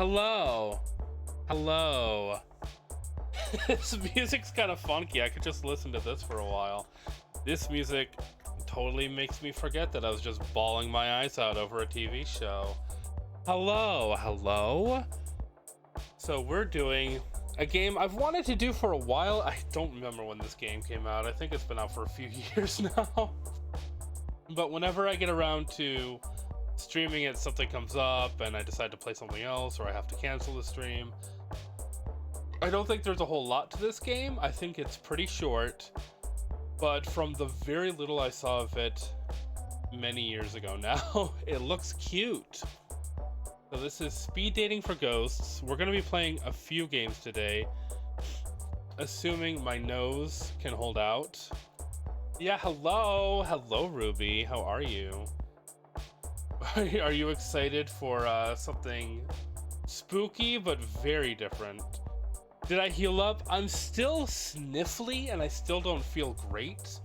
Hello. Hello. This music's kind of funky. I could just listen to this for a while. This music totally makes me forget that I was just bawling my eyes out over a TV show. Hello. Hello. So we're doing a game I've wanted to do for a while. I don't remember when this game came out. I think it's been out for a few years now. But whenever I get around to streaming it, something comes up and I decide to play something else, or I have to cancel the stream. I don't think there's a whole lot to this game. I think it's pretty short, but from the very little I saw of it many years ago now, it looks cute. So this is Speed Dating for Ghosts. We're going to be playing a few games today, assuming my nose can hold out. Yeah, hello. Hello, Ruby. How are you? Are you excited for something spooky but very different? Did I heal up? I'm still sniffly and I still don't feel great.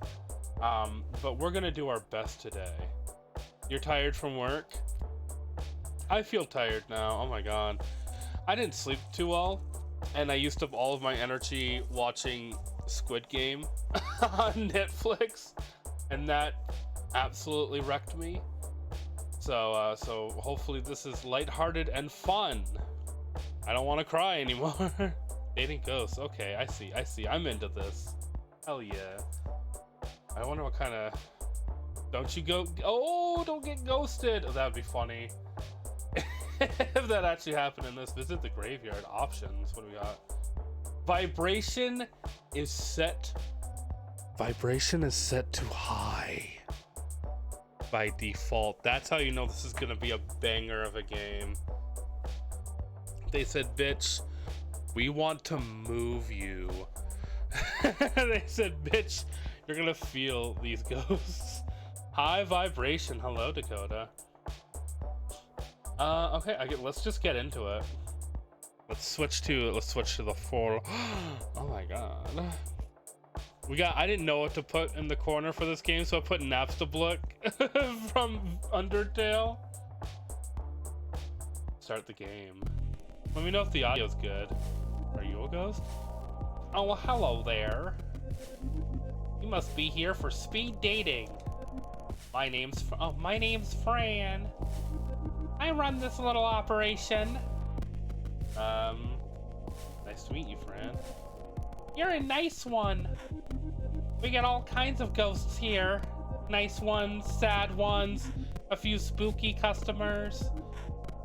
But we're gonna do our best today. You're tired from work? I feel tired now. Oh my god. I didn't sleep too well, and I used up all of my energy watching Squid Game on Netflix, and that absolutely wrecked me. So hopefully this is lighthearted and fun. I don't want to cry anymore. Dating ghosts. Okay, I see. I'm into this. Hell yeah. I wonder what kind of... Don't you go... Oh, don't get ghosted. Oh, that would be funny. If that actually happened in this. Visit the graveyard. Options. What do we got? Vibration is set... Vibration is set to high. By default. That's how you know this is gonna be a banger of a game. They said, bitch, we want to move you. They said, bitch, you're gonna feel these ghosts. High vibration. Hello, Dakota. Okay, let's just get into it. Let's switch to the full. Oh my god. I didn't know what to put in the corner for this game, so I put Napstablook from Undertale. Start the game. Let me know if the audio's good. Are you a ghost? Oh, well, hello there. You must be here for speed dating. My name's Fran. I run this little operation. Nice to meet you, Fran. You're a nice one. We get all kinds of ghosts here. Nice ones, sad ones, a few spooky customers.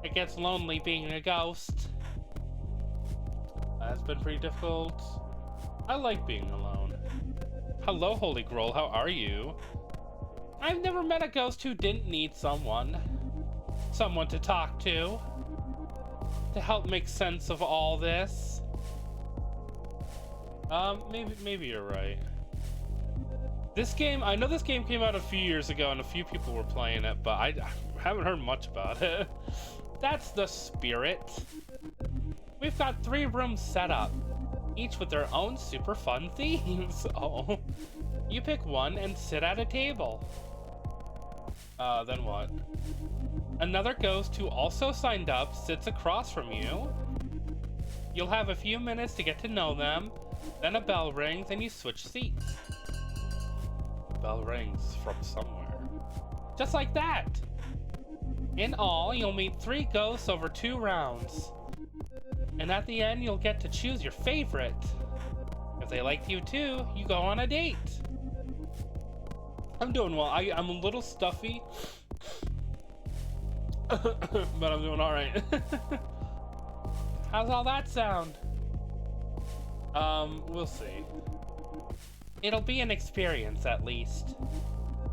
It gets lonely being a ghost. That's been pretty difficult. I like being alone. Hello, Holy Grail, how are you? I've never met a ghost who didn't need someone to talk to help make sense of all this. Maybe you're right. This game, I know this game came out a few years ago and a few people were playing it, but I haven't heard much about it. That's the spirit. We've got 3 rooms set up, each with their own super fun themes. Oh, you pick one and sit at a table. Then what? Another ghost who also signed up sits across from you. You'll have a few minutes to get to know them, then a bell rings and you switch seats. Bell rings from somewhere. Just like that. In all, you'll meet 3 ghosts over 2 rounds. And at the end, you'll get to choose your favorite. If they liked you too, you go on a date. I'm doing well. I'm a little stuffy. But I'm doing alright. How's all that sound? We'll see. It'll be an experience, at least.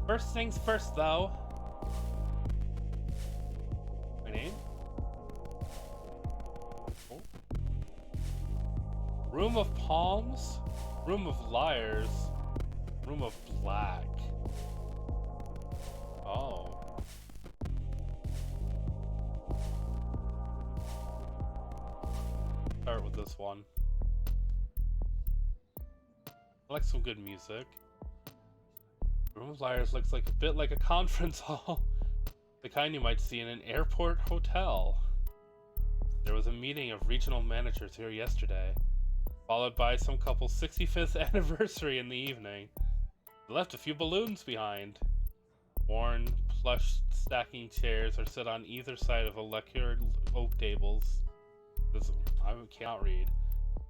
First things first, though. My name? Oh. Room of Palms? Room of Liars? Room of Black? Oh. Start with this one. I like some good music. Room of Liars looks like a bit like a conference hall. The kind you might see in an airport hotel. There was a meeting of regional managers here yesterday, followed by some couple's 65th anniversary in the evening. They left a few balloons behind. Worn, plush stacking chairs are set on either side of lacquered oak tables. I cannot read.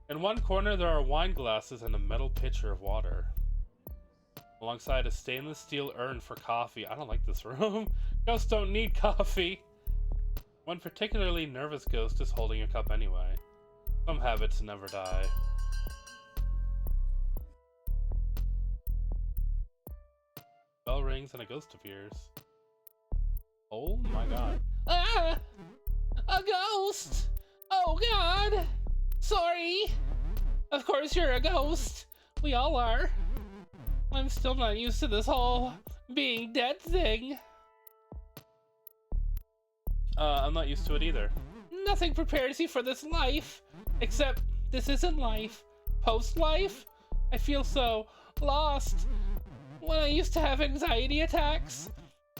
In one corner there are wine glasses and a metal pitcher of water, alongside a stainless steel urn for coffee. I don't like this room. Ghosts don't need coffee. One particularly nervous ghost is holding a cup anyway. Some habits never die. Bell rings and a ghost appears. Oh my god. Ah! A ghost! Oh god! Sorry! Of course you're a ghost. We all are. I'm still not used to this whole being dead thing. I'm not used to it either. Nothing prepares you for this life. Except this isn't life. Post-life? I feel so lost. When I used to have anxiety attacks,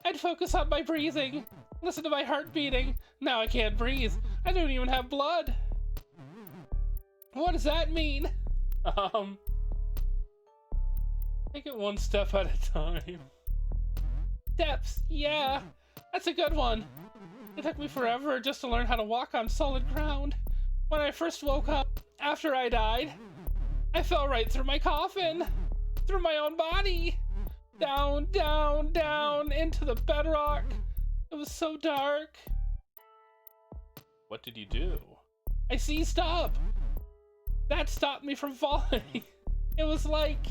I'd focus on my breathing, listen to my heart beating. Now I can't breathe. I don't even have blood. What does that mean? Take it one step at a time. Steps, yeah. That's a good one. It took me forever just to learn how to walk on solid ground. When I first woke up, after I died, I fell right through my coffin. Through my own body. Down, down, down, into the bedrock. It was so dark. What did you do? I seized up. That stopped me from falling. It was like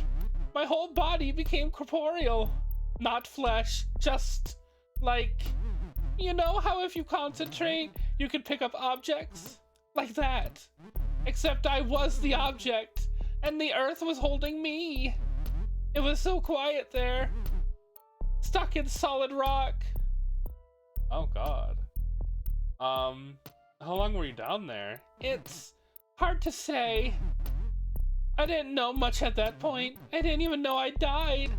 my whole body became corporeal. Not flesh, just like, you know how if you concentrate, you can pick up objects? Like that. Except I was the object, and the earth was holding me. It was so quiet there. Stuck in solid rock. Oh god. How long were you down there? It's hard to say. I didn't know much at that point. I didn't even know I died,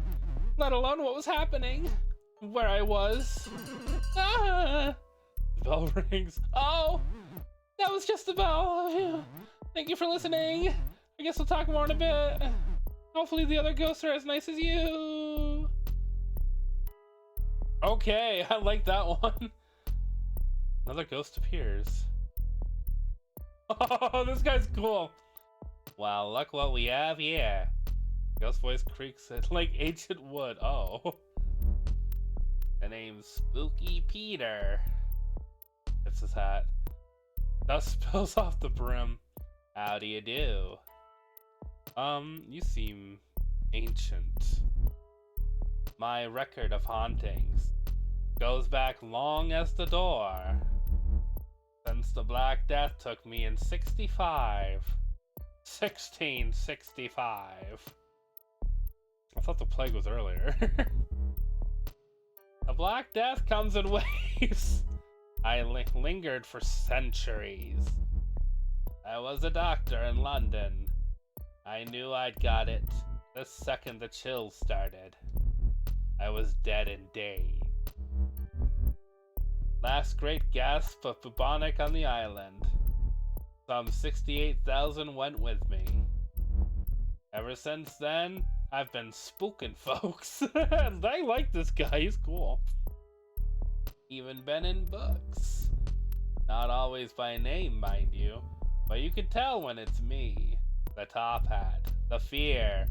let alone what was happening, where I was. Ah! The bell rings. Oh, that was just the bell. Thank you for listening. I guess we'll talk more in a bit. Hopefully the other ghosts are as nice as you. Okay, I like that one. Another ghost appears. Oh, this guy's cool. Wow, look what we have here. Ghost voice creaks it like ancient wood. Oh. The name's Spooky Peter. It's his hat. Dust spills off the brim. How do you do? You seem ancient. My record of hauntings goes back long as the door. Since the Black Death took me in 1665. I thought the plague was earlier. The Black Death comes in waves. I lingered for centuries. I was a doctor in London. I knew I'd got it the second the chills started. I was dead in days. Last great gasp of bubonic on the island. Some 68,000 went with me. Ever since then, I've been spooking folks. I like this guy, he's cool. Even been in books. Not always by name, mind you, but you can tell when it's me. The top hat, the fear,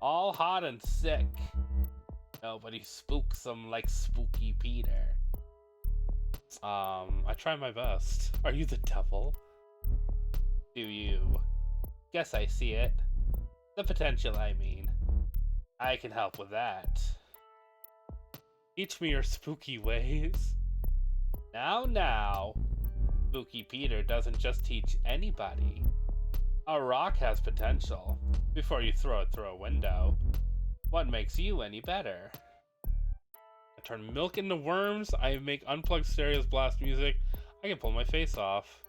all hot and sick. Nobody spooks them like Spooky Peter. I try my best. Are you the devil? Do you? Guess I see it. The potential, I mean. I can help with that. Teach me your spooky ways. Now. Spooky Peter doesn't just teach anybody. A rock has potential. Before you throw it through a window. What makes you any better? I turn milk into worms. I make unplugged stereos blast music. I can pull my face off.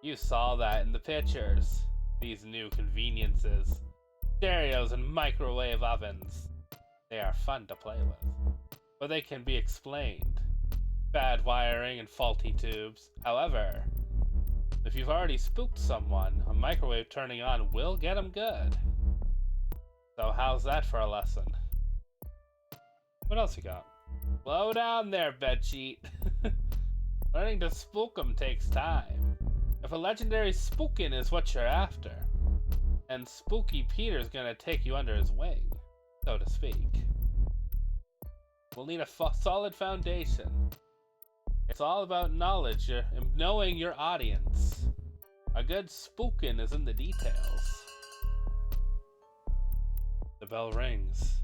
You saw that in the pictures. These new conveniences. Stereos and microwave ovens. They are fun to play with. But they can be explained. bad wiring and faulty tubes. However, if you've already spooked someone, a microwave turning on will get them good. So how's that for a lesson? What else you got? Slow down there, bedsheet. Learning to spook 'em takes time. If a legendary spookin' is what you're after, and Spooky Peter's gonna take you under his wing, so to speak, we'll need a solid foundation. It's all about knowledge and knowing your audience. A good spookin' is in the details. The bell rings.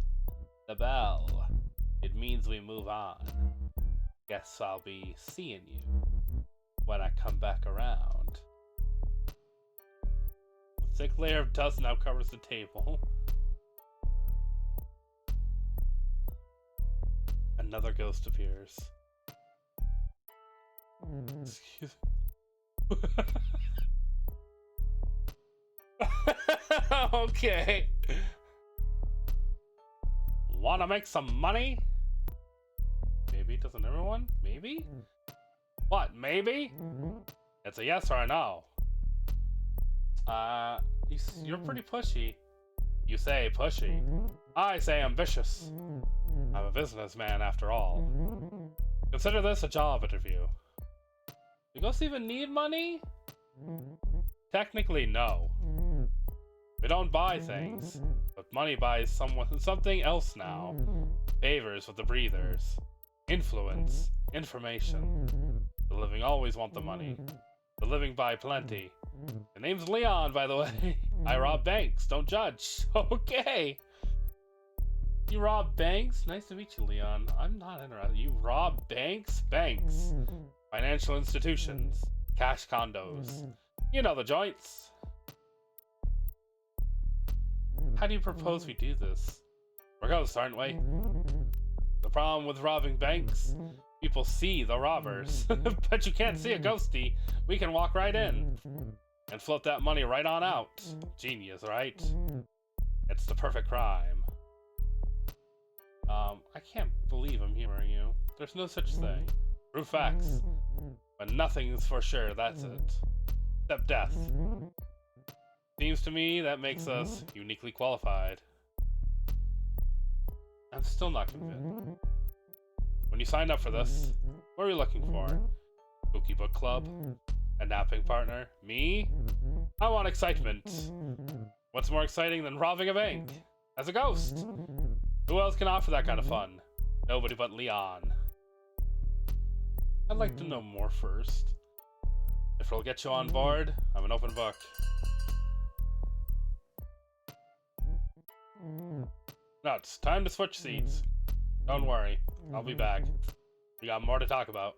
The bell. It means we move on. Guess I'll be seeing you when I come back around. A thick layer of dust now covers the table. Another ghost appears. Excuse me. Okay. Wanna make some money? Maybe, doesn't everyone? Maybe? What, maybe? It's a yes or a no. You're pretty pushy. You say pushy. I say ambitious. I'm a businessman after all. Consider this a job interview. Do ghosts even need money? Technically, no. We don't buy things, but money buys something else now. Favors with the breathers. Influence. Information. The living always want the money. The living buy plenty. The name's Leon, by the way. I rob banks. Don't judge. Okay. You rob banks? Nice to meet you, Leon. I'm not interested. You rob banks? Banks. Financial institutions. Cash condos. You know the joints. How do you propose we do this? We're ghosts, aren't we? The problem with robbing banks? People see the robbers. But you can't see a ghosty. We can walk right in. And float that money right on out. Genius, right? It's the perfect crime. I can't believe I'm humoring you. There's no such thing. True facts. But nothing's for sure, that's it. Except death. Seems to me that makes us uniquely qualified. I'm still not convinced. When you signed up for this, what were you looking for? Spooky book club? A napping partner? Me? I want excitement. What's more exciting than robbing a bank? As a ghost? Who else can offer that kind of fun? Nobody but Leon. I'd like to know more first. If it'll get you on board, I'm an open book. No, it's time to switch seats. Don't worry, I'll be back. We got more to talk about.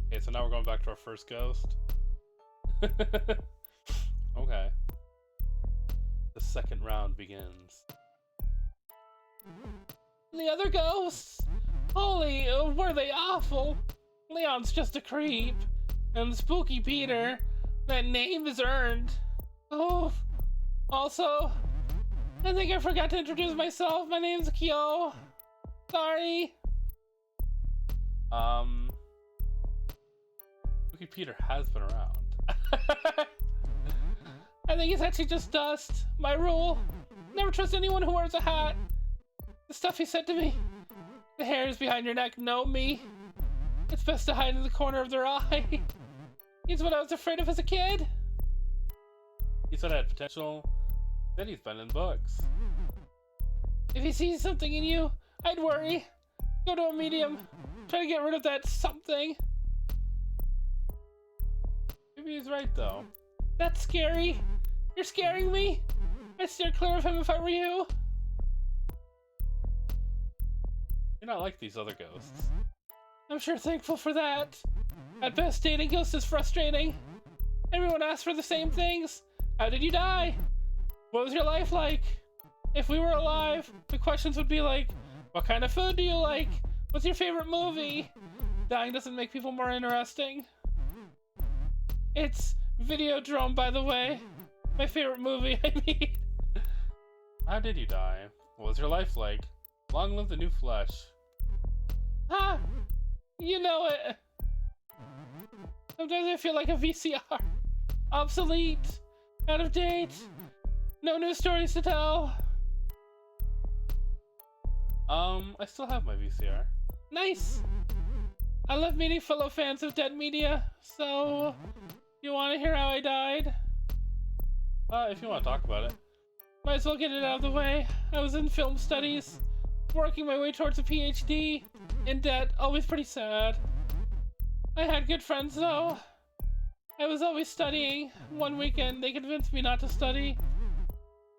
Okay, so now we're going back to our first ghost. Okay. The second round begins. The other ghosts? Holy, were they awful? Leon's just a creep. And Spooky Peter, that name is earned. Oh, also, I think I forgot to introduce myself. My name's Kyo. Sorry. Spooky Peter has been around. I think it's actually just dust. My rule: never trust anyone who wears a hat. The stuff he said to me. The hairs behind your neck know me. It's best to hide in the corner of their eye. He's what I was afraid of as a kid. He said I had potential. Then he's been in books. If he sees something in you, I'd worry. Go to a medium. Try to get rid of that something. Maybe he's right, though. That's scary. You're scaring me. I'd steer clear of him if I were you. You're not like these other ghosts. I'm sure thankful for that. At best, dating ghosts is frustrating. Everyone asks for the same things. How did you die? What was your life like? If we were alive, the questions would be like, what kind of food do you like? What's your favorite movie? Dying doesn't make people more interesting. It's Videodrome, by the way. My favorite movie, I mean. How did you die? What was your life like? Long live the new flesh. Ah! You know it. Sometimes I feel like a VCR. Obsolete. Out of date. No new stories to tell. I still have my VCR. Nice. I love meeting fellow fans of dead media, so you want to hear how I died? If you want to talk about it. Might as well get it out of the way. I was in film studies, working my way towards a PhD, in debt, always pretty sad. I had good friends though. I was always studying. One weekend, they convinced me not to study.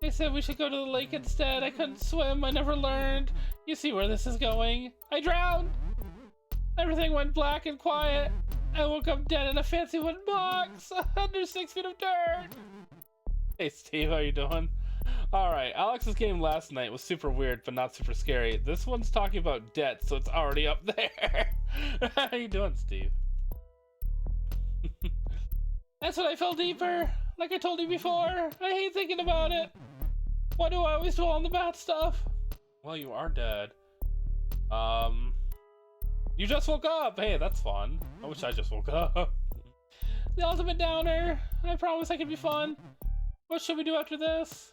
They said we should go to the lake instead. I couldn't swim, I never learned. You see where this is going. I drowned! Everything went black and quiet. I woke up dead in a fancy wooden box, under 6 feet of dirt. Hey Steve, how you doing? Alright, Alex's game last night was super weird, but not super scary. This one's talking about debt, so it's already up there. How you doing, Steve? That's when I fell deeper. Like I told you before, I hate thinking about it. Why do I always dwell on the bad stuff? Well, you are dead. You just woke up! Hey, that's fun. I wish I just woke up. The ultimate downer. I promise I can be fun. What should we do after this?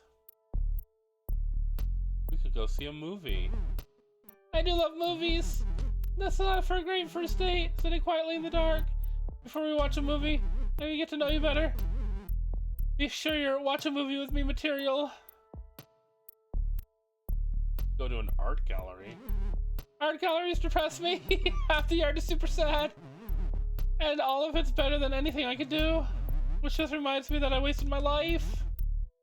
We could go see a movie. I do love movies. That's not for a great first date, sitting quietly in the dark. Before we watch a movie, maybe get to know you better. Be sure you're watch a movie with me material. Go to an art gallery. Art galleries depress me. Half the art is super sad. And all of it's better than anything I could do. Which just reminds me that I wasted my life.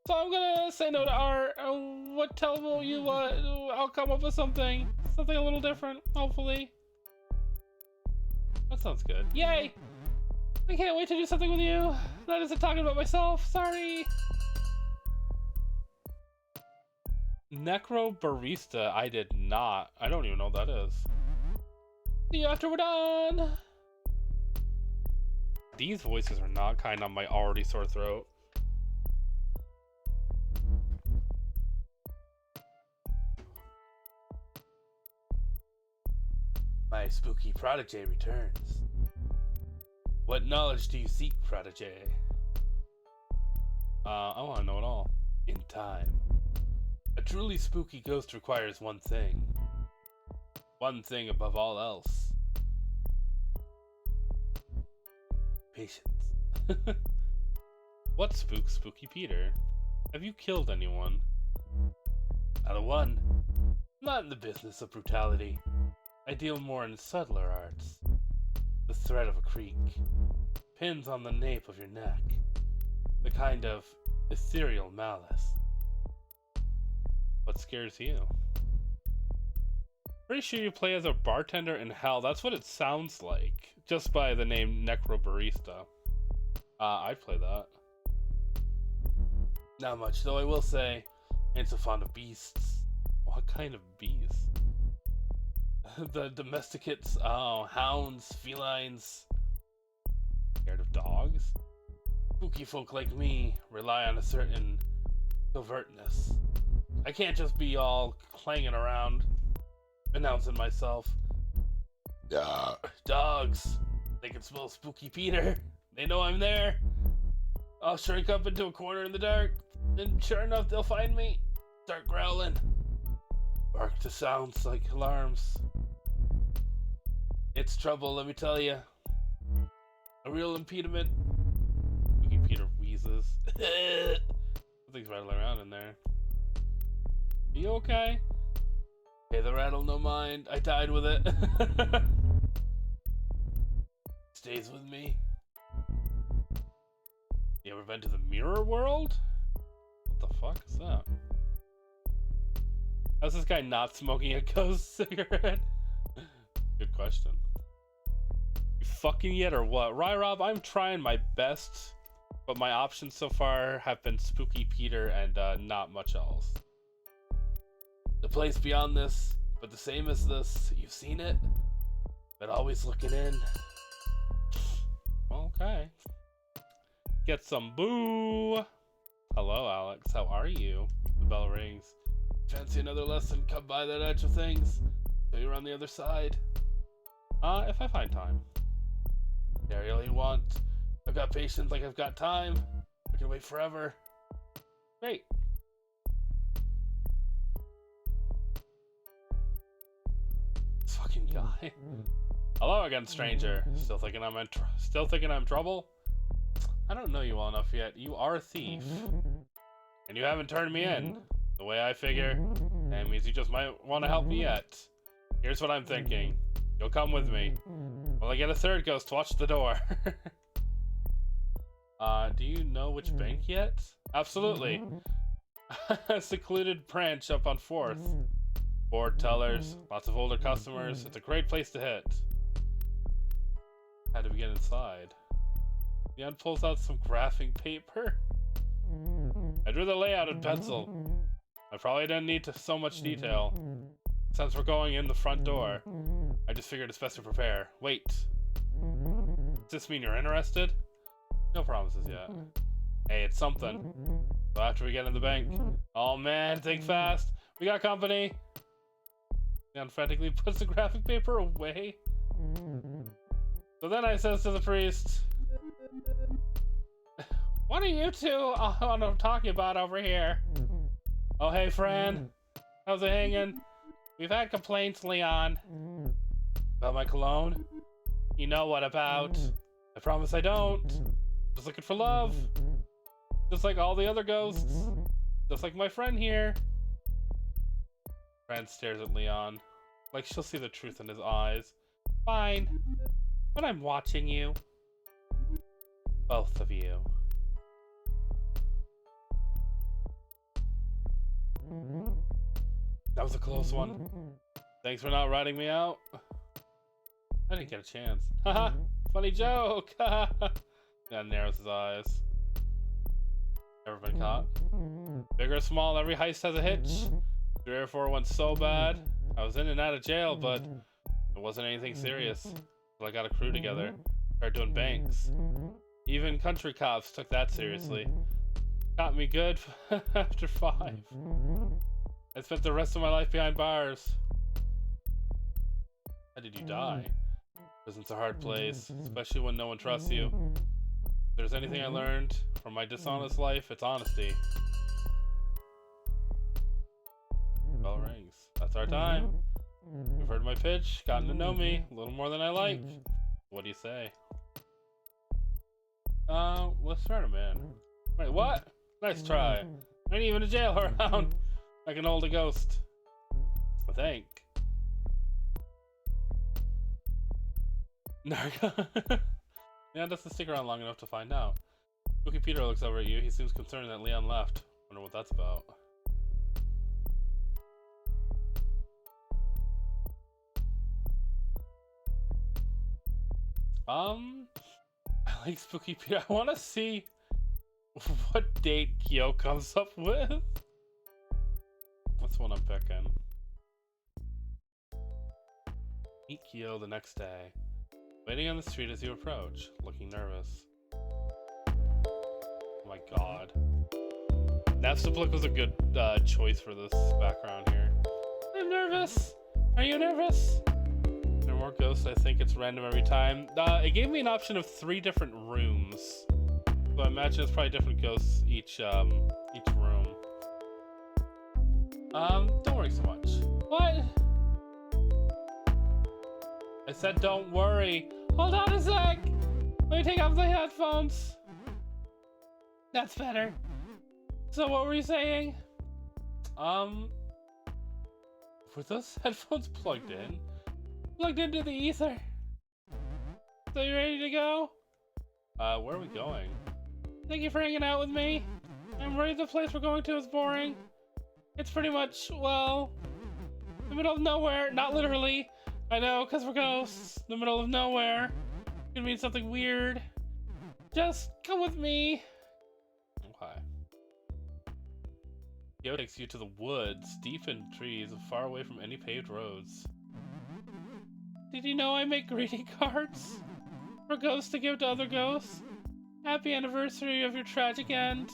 So I'm gonna say no to art. What tell you what? I'll come up with something. Something a little different, hopefully. That sounds good. Yay! I can't wait to do something with you. That isn't talking about myself. Sorry. Necro Barista, I did not. I don't even know what that is. See you after we're done. These voices are not kind on my already sore throat. My spooky protege returns. What knowledge do you seek, protege? I want to know it all. In time. A truly spooky ghost requires one thing. One thing above all else. Patience. What spooks Spooky Peter? Have you killed anyone? Not a one. Not in the business of brutality. I deal more in subtler arts. The threat of a creak. Pins on the nape of your neck. The kind of ethereal malice. What scares you? Pretty sure you play as a bartender in hell. That's what it sounds like, just by the name Necro Barista. I'd play that. Not much, though I will say, ain't so fond of beasts. What kind of beasts? The domesticates, hounds, felines. Scared of dogs? Spooky folk like me rely on a certain covertness. I can't just be all clanging around, announcing myself. Dogs. They can smell Spooky Peter. They know I'm there. I'll shrink up into a corner in the dark, and sure enough, they'll find me. Start growling. Bark to sounds like alarms. It's trouble, let me tell you. A real impediment. Spooky Peter wheezes. Something's rattling around in there. You okay? Hey, the rattle, no mind. I died with it. Stays with me. You ever been to the mirror world? What the fuck is that? How's this guy not smoking a ghost cigarette? Good question. You fucking yet or what? Rob, I'm trying my best, but my options so far have been Spooky Peter and not much else. The place beyond this, but the same as this. You've seen it, but always looking in. Okay. Get some boo. Hello, Alex. How are you? The bell rings. Fancy another lesson? Come by that edge of things. So you're on the other side. If I find time. Yeah, I really want. I've got patience like I've got time. I can wait forever. Great. This fucking guy. Hello again, stranger. Still thinking I'm trouble? I don't know you well enough yet. You are a thief. And you haven't turned me in. The way I figure, that means you just might want to help me yet. Here's what I'm thinking. You'll come with me. Will I get a third ghost to watch the door? Do you know which bank yet? Absolutely. A secluded branch up on 4th. Board tellers, lots of older customers. It's a great place to hit. How do we get inside? Leon pulls out some graphing paper. I drew the layout in pencil. I probably didn't need so much detail. Since we're going in the front door, I just figured it's best to prepare. Wait. Does this mean you're interested? No promises yet. Hey, it's something. So after we get in the bank... Oh man, think fast. We got company. Leon frantically puts the graphic paper away. So then I says to the priest... What are you two talking about over here? Oh, hey, Fran. How's it hanging? We've had complaints, Leon. About my cologne? You know what about? I promise I don't. Just looking for love. Just like all the other ghosts. Just like my friend here. Fran stares at Leon. Like she'll see the truth in his eyes. Fine. But I'm watching you. Both of you. That was a close one. Thanks for not ratting me out. I didn't get a chance. Haha, funny joke. That narrows his eyes. Ever been caught? Big or small, every heist has a hitch. 3 or 4 went so bad. I was in and out of jail, but it wasn't anything serious. But I got a crew together. Started doing banks. Even country cops took that seriously. Caught me good after 5. I spent the rest of my life behind bars. How did you die? Prison's a hard place, especially when no one trusts you. If there's anything I learned from my dishonest life, it's honesty. Bell rings. That's our time. You've heard my pitch, gotten to know me a little more than I like. What do you say? Let's start him in. Wait, what? Nice try. Ain't even a jail around. Like an older ghost. I think. Narga. Leon doesn't stick around long enough to find out. Spooky Peter looks over at you. He seems concerned that Leon left. Wonder what that's about. I like Spooky Peter. I want to see what date Kyo comes up with. That's what I'm picking. Meet Kyo the next day. Waiting on the street as you approach, looking nervous. Oh my god. Napstablook was a good choice for this background here. I'm nervous. Are you nervous? There are more ghosts. I think it's random every time. It gave me an option of 3 different rooms. So I imagine it's probably different ghosts each room. Don't worry so much. What? I said don't worry. Hold on a sec. Let me take off the headphones. That's better. So what were you saying? Were those headphones plugged in? Plugged into the ether. So you ready to go? Where are we going? Thank you for hanging out with me. I'm worried the place we're going to is boring. It's pretty much, well, the middle of nowhere. Not literally. I know, because we're ghosts. The middle of nowhere. Could mean something weird. Just come with me. Okay. Yo takes you to the woods, deep in trees, far away from any paved roads. Did you know I make greeting cards for ghosts to give to other ghosts? Happy anniversary of your tragic end.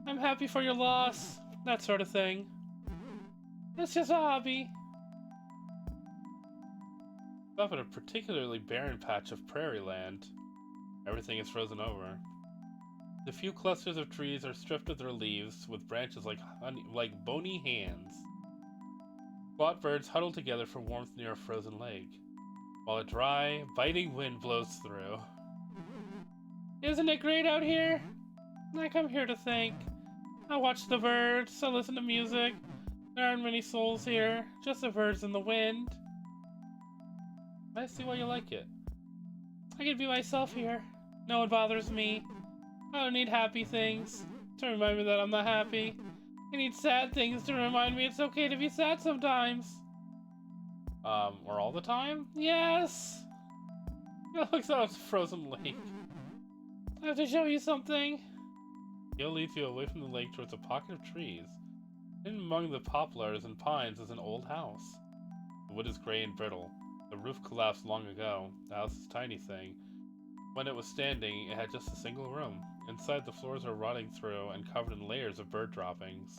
I'm happy for your loss. That sort of thing. It's just a hobby. Stop at a particularly barren patch of prairie land. Everything is frozen over. The few clusters of trees are stripped of their leaves, with branches like bony hands. Squat birds huddle together for warmth near a frozen lake, while a dry, biting wind blows through. Isn't it great out here? I come here to think. I watch the birds, I listen to music. There aren't many souls here, just the birds and the wind. I see why you like it. I can be myself here. No one bothers me. I don't need happy things to remind me that I'm not happy. I need sad things to remind me it's okay to be sad sometimes. Or all the time? Yes! It looks like a frozen lake. I have to show you something. Gil leads you away from the lake towards a pocket of trees. In among the poplars and pines is an old house. The wood is gray and brittle. The roof collapsed long ago. The house is a tiny thing. When it was standing, it had just a single room. Inside, the floors are rotting through and covered in layers of bird droppings.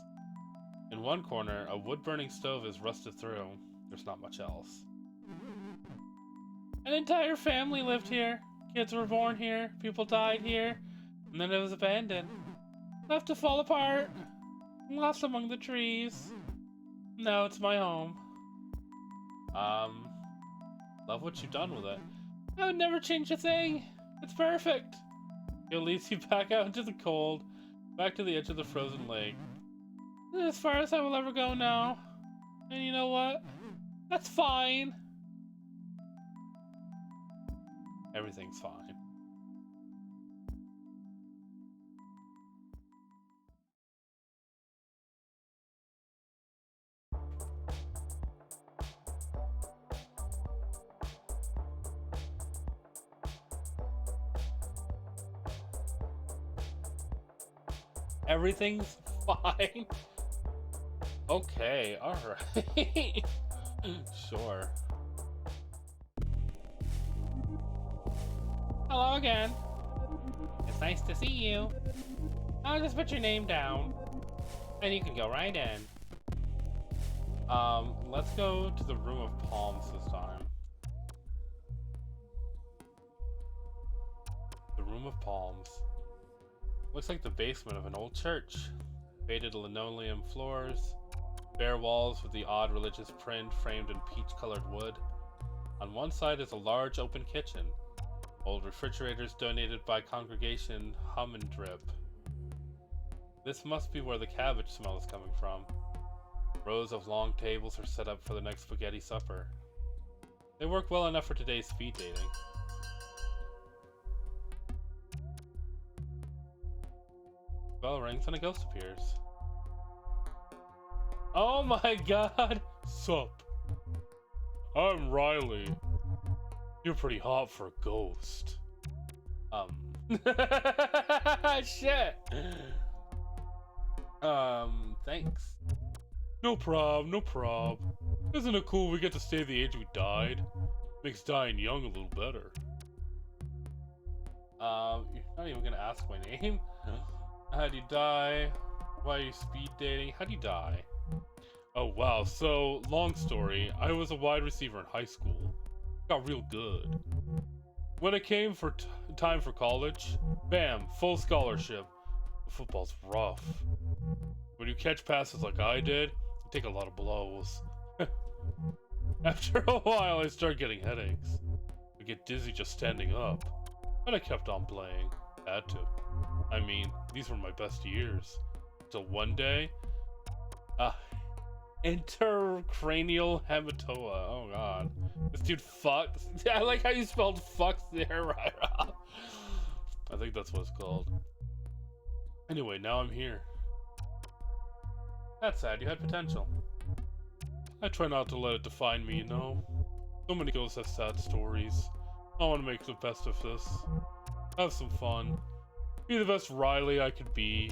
In one corner, a wood-burning stove is rusted through. There's not much else. An entire family lived here. Kids were born here, people died here, and then it was abandoned. Left to fall apart. Lost among the trees. Now it's my home. Love what you've done with it. I would never change a thing. It's perfect. It leads you back out into the cold, back to the edge of the frozen lake. This is as far as I will ever go now. And you know what? That's fine. Everything's fine. Everything's fine. Okay, alright. Sure. Hello again. It's nice to see you. I'll just put your name down, and you can go right in. Let's go to the Room of Palms this time. The Room of Palms. Looks like the basement of an old church. Faded linoleum floors, bare walls with the odd religious print framed in peach-colored wood. On one side is a large open kitchen. Old refrigerators donated by congregation hum and drip. This must be where the cabbage smell is coming from. Rows of long tables are set up for the next spaghetti supper. They work well enough for today's speed dating. Bell rings and a ghost appears. Oh my god! Sup? I'm Riley. You're pretty hot for a ghost. Shit! Thanks. No prob, no prob. Isn't it cool we get to stay the age we died? Makes dying young a little better. You're not even gonna ask my name? How'd you die? Why are you speed dating? How'd you die? Oh wow, so, long story, I was a wide receiver in high school. Got real good. When it came for time for college, bam, full scholarship. Football's rough. When you catch passes like I did, you take a lot of blows. After a while, I start getting headaches. I get dizzy just standing up. But I kept on playing. Had to. I mean, these were my best years. Till one day, intracranial hematoa. Oh god. This dude fucks. I like how you spelled fucks there, right? I think that's what it's called. Anyway, now I'm here. That's sad, you had potential. I try not to let it define me, you know? So many ghosts have sad stories. I want to make the best of this. Have some fun. Be the best Riley I could be.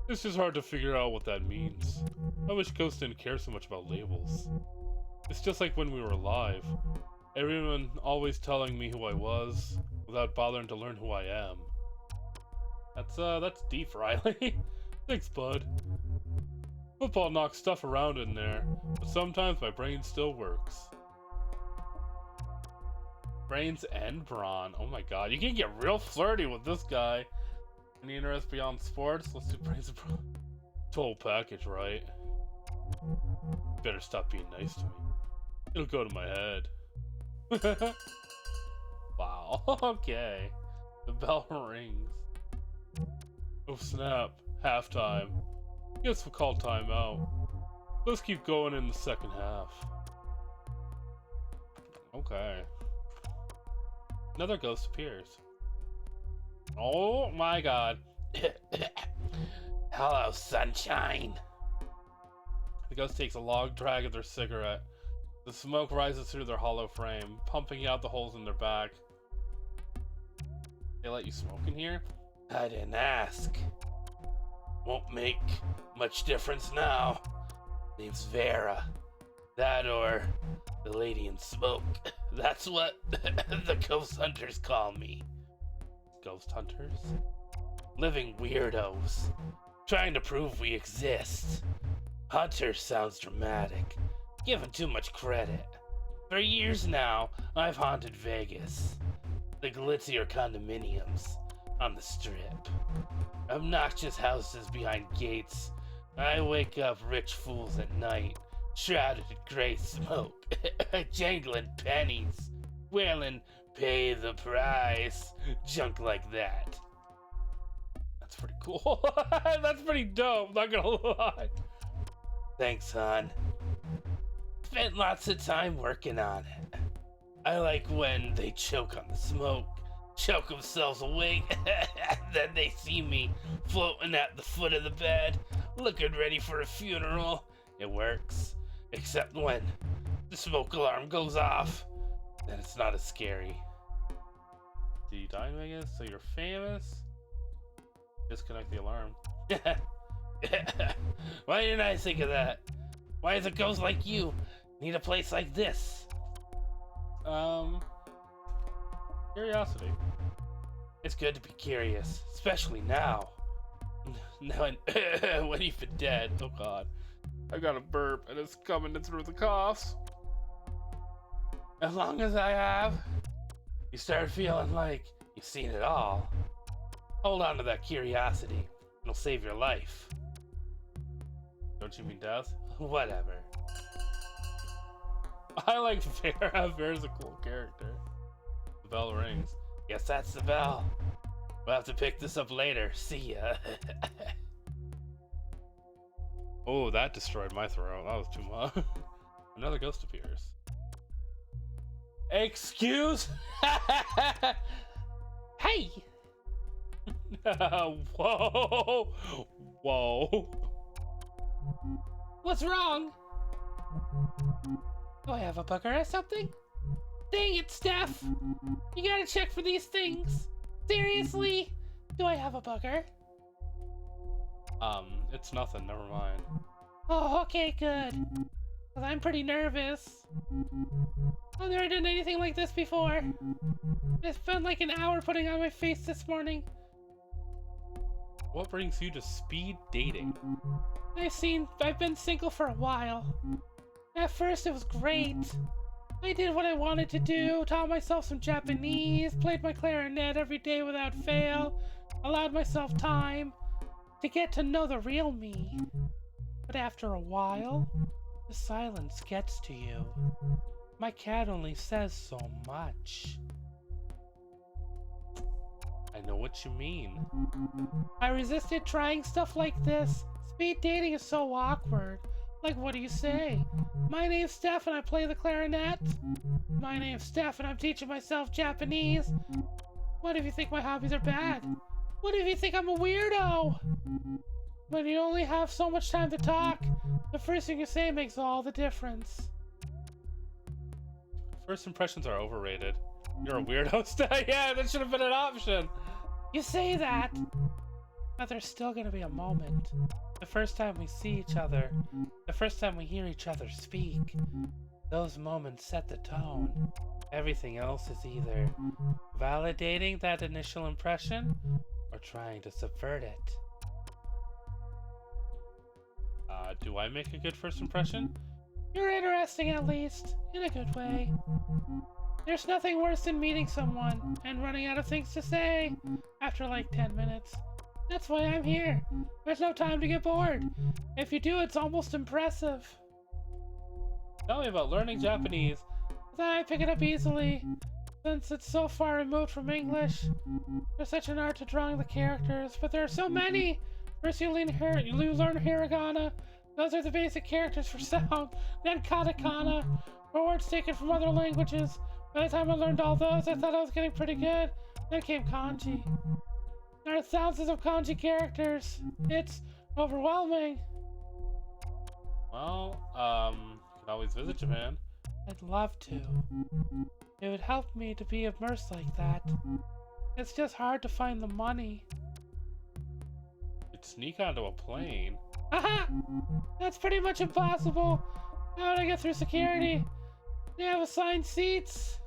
It's just hard to figure out what that means. I wish ghosts didn't care so much about labels. It's just like when we were alive. Everyone always telling me who I was, without bothering to learn who I am. That's deep, Riley. Thanks, bud. Football knocks stuff around in there, but sometimes my brain still works. Brains and brawn. Oh my god, you can get real flirty with this guy. Any interest beyond sports? Let's do brains and brawn. Total package, right? Better stop being nice to me. It'll go to my head. Wow, okay. The bell rings. Oh snap, halftime. Guess we'll call timeout. Let's keep going in the second half. Okay. Another ghost appears. Oh my god. Hello, sunshine. The ghost takes a long drag of their cigarette. The smoke rises through their hollow frame, pumping out the holes in their back. They let you smoke in here? I didn't ask. Won't make much difference now. Name's Vera. That or the lady in smoke. That's what the ghost hunters call me. Ghost hunters? Living weirdos. Trying to prove we exist. Hunter sounds dramatic. Given too much credit. For years now, I've haunted Vegas. The glitzier condominiums on the strip. Obnoxious houses behind gates. I wake up rich fools at night, shrouded in gray smoke, jangling pennies, wailing, pay the price, junk like that. That's pretty cool. That's pretty dope, not gonna lie. Thanks, hon. Spent lots of time working on it. I like when they choke on the smoke, choke themselves awake, then they see me floating at the foot of the bed, looking ready for a funeral. It works, except when the smoke alarm goes off, then it's not as scary. Did you die in Vegas? So you're famous? Disconnect the alarm. Why didn't I think of that? Why does a ghost like you need a place like this? Curiosity. It's good to be curious, especially now. Now, when you've been dead. Oh god. I got a burp and it's coming in through the coughs. As long as I have, you start feeling like you've seen it all. Hold on to that curiosity. It'll save your life. Don't you mean death? Whatever. I like Vera. Vera's a cool character. The bell rings. Guess that's the bell. We'll have to pick this up later. See ya. Oh, that destroyed my throat. That was too much. Another ghost appears. Excuse? Hey! Whoa! Whoa! What's wrong? Do I have a booger or something? Dang it, Steph! You gotta check for these things. Seriously? Do I have a booger? It's nothing, never mind. Oh, okay, good. 'Cause I'm pretty nervous. I've never done anything like this before. I spent like an hour putting on my face this morning. What brings you to speed dating? I've been single for a while. At first it was great. I did what I wanted to do, taught myself some Japanese, played my clarinet every day without fail, allowed myself time to get to know the real me. But after a while, the silence gets to you. My cat only says so much. I know what you mean. I resisted trying stuff like this. Speed dating is so awkward. Like, what do you say? My name's Steph and I play the clarinet. My name's Steph and I'm teaching myself Japanese. What if you think my hobbies are bad? What if you think I'm a weirdo? When you only have so much time to talk, the first thing you say makes all the difference. First impressions are overrated. You're a weirdo. Yeah, that should have been an option. You say that, but there's still gonna be a moment. The first time we see each other, the first time we hear each other speak, those moments set the tone. Everything else is either validating that initial impression or trying to subvert it. Do I make a good first impression? You're interesting, at least, in a good way. There's nothing worse than meeting someone and running out of things to say after like 10 minutes. That's why I'm here. There's no time to get bored. If you do, it's almost impressive. Tell me about learning Japanese. I pick it up easily, since it's so far removed from English. There's such an art to drawing the characters, but there are so many. First you learn hiragana. Those are the basic characters for sound. Then katakana, or words taken from other languages. By the time I learned all those, I thought I was getting pretty good. Then came kanji. There are thousands of kanji characters. It's overwhelming. Well, you can always visit Japan. I'd love to. It would help me to be immersed like that. It's just hard to find the money. You'd sneak onto a plane. Haha! That's pretty much impossible. How would I get through security? They have assigned seats.